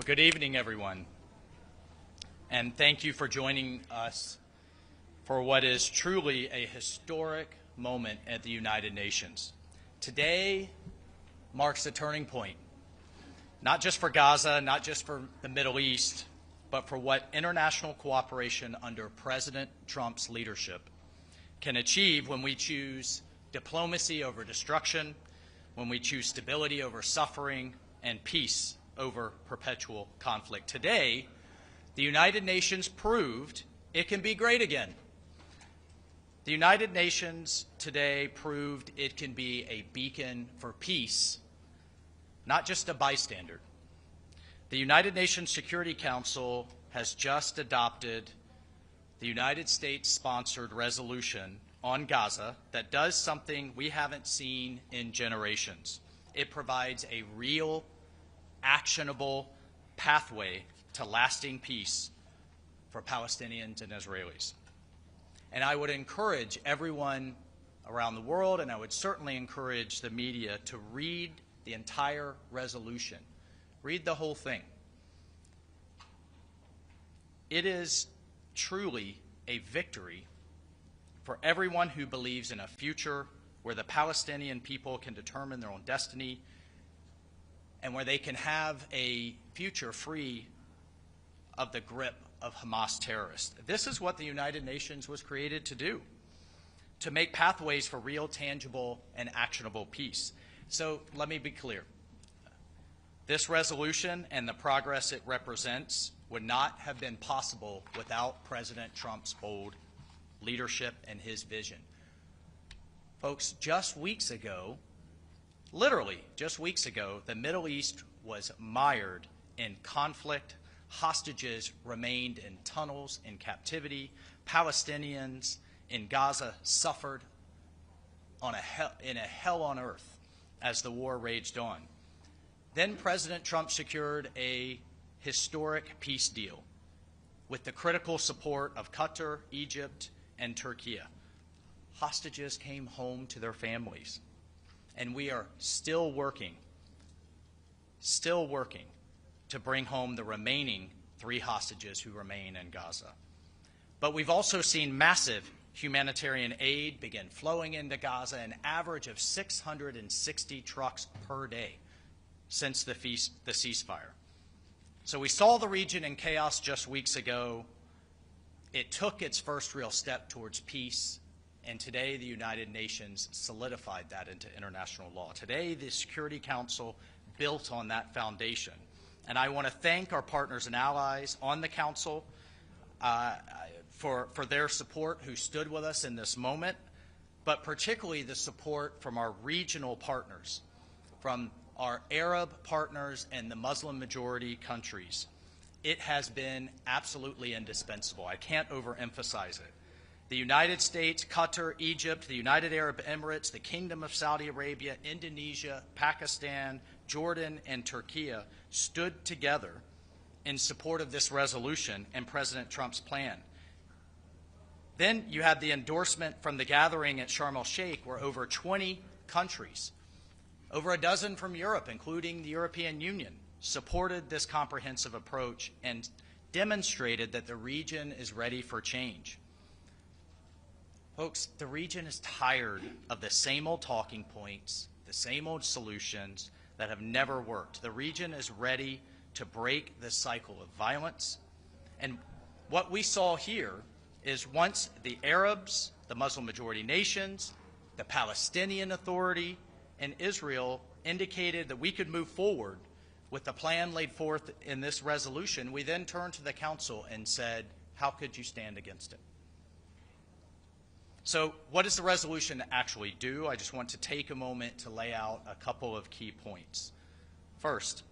Well, good evening, everyone. And thank you for joining us for what is truly a historic moment at the United Nations. Today marks a turning point, not just for Gaza, not just for the Middle East, but for what international cooperation under President Trump's leadership can achieve when we choose diplomacy over destruction, when we choose stability over suffering, and peace over perpetual conflict. Today, the United Nations proved it can be great again. The United Nations today proved it can be a beacon for peace, not just a bystander. The United Nations Security Council has just adopted the United States-sponsored resolution on Gaza that does something we haven't seen in generations. It provides a real, actionable pathway to lasting peace for Palestinians and Israelis. And I would encourage everyone around the world, and I would certainly encourage the media, to read the entire resolution. Read the whole thing. It is truly a victory for everyone who believes in a future where the Palestinian people can determine their own destiny and where they can have a future free of the grip of Hamas terrorists. This is what the United Nations was created to do, to make pathways for real, tangible, and actionable peace. So let me be clear. This resolution and the progress it represents would not have been possible without President Trump's bold leadership and his vision. Folks, just weeks ago, literally just weeks ago, the Middle East was mired in conflict. Hostages remained in tunnels in captivity. Palestinians in Gaza suffered in a hell on earth as the war raged on. Then President Trump secured a historic peace deal with the critical support of Qatar, Egypt, and Turkey. Hostages came home to their families, and we are still working to bring home the remaining 3 hostages who remain in Gaza. But we've also seen massive humanitarian aid begin flowing into Gaza, an average of 660 trucks per day since the ceasefire. So we saw the region in chaos just weeks ago. It took its first real step towards peace, and today the United Nations solidified that into international law. Today the Security Council built on that foundation. And I want to thank our partners and allies on the Council for their support, who stood with us in this moment, but particularly the support from our regional partners, from our Arab partners and the Muslim majority countries. It has been absolutely indispensable. I can't overemphasize it. The United States, Qatar, Egypt, the United Arab Emirates, the Kingdom of Saudi Arabia, Indonesia, Pakistan, Jordan, and Turkey stood together in support of this resolution and President Trump's plan. Then you had the endorsement from the gathering at Sharm el-Sheikh, where over 20 countries, over a dozen from Europe, including the European Union, supported this comprehensive approach and demonstrated that the region is ready for change. Folks, the region is tired of the same old talking points, the same old solutions that have never worked. The region is ready to break the cycle of violence. And what we saw here is once the Arabs, the Muslim majority nations, the Palestinian Authority, and Israel indicated that we could move forward with the plan laid forth in this resolution, we then turned to the Council and said, how could you stand against it? So what does the resolution actually do? I just want to take a moment to lay out a couple of key points. First,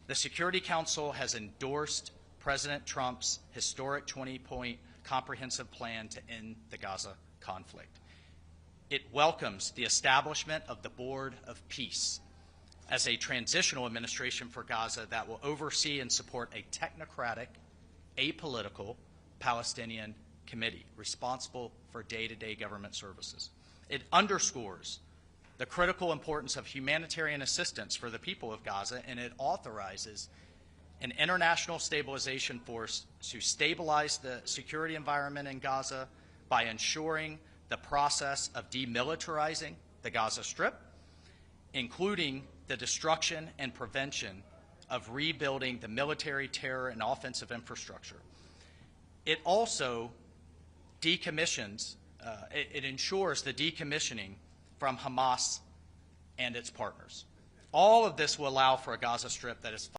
the Security Council has endorsed President Trump's historic 20-point comprehensive plan to end the Gaza conflict. It welcomes the establishment of the Board of Peace as a transitional administration for Gaza that will oversee and support a technocratic, apolitical Palestinian committee responsible for day-to-day government services. It underscores the critical importance of humanitarian assistance for the people of Gaza, and it authorizes an international stabilization force to stabilize the security environment in Gaza by ensuring the process of demilitarizing the Gaza Strip, including the destruction and prevention of rebuilding the military, terror, and offensive infrastructure. It also decommissions, it ensures the decommissioning from Hamas and its partners. All of this will allow for a Gaza Strip that is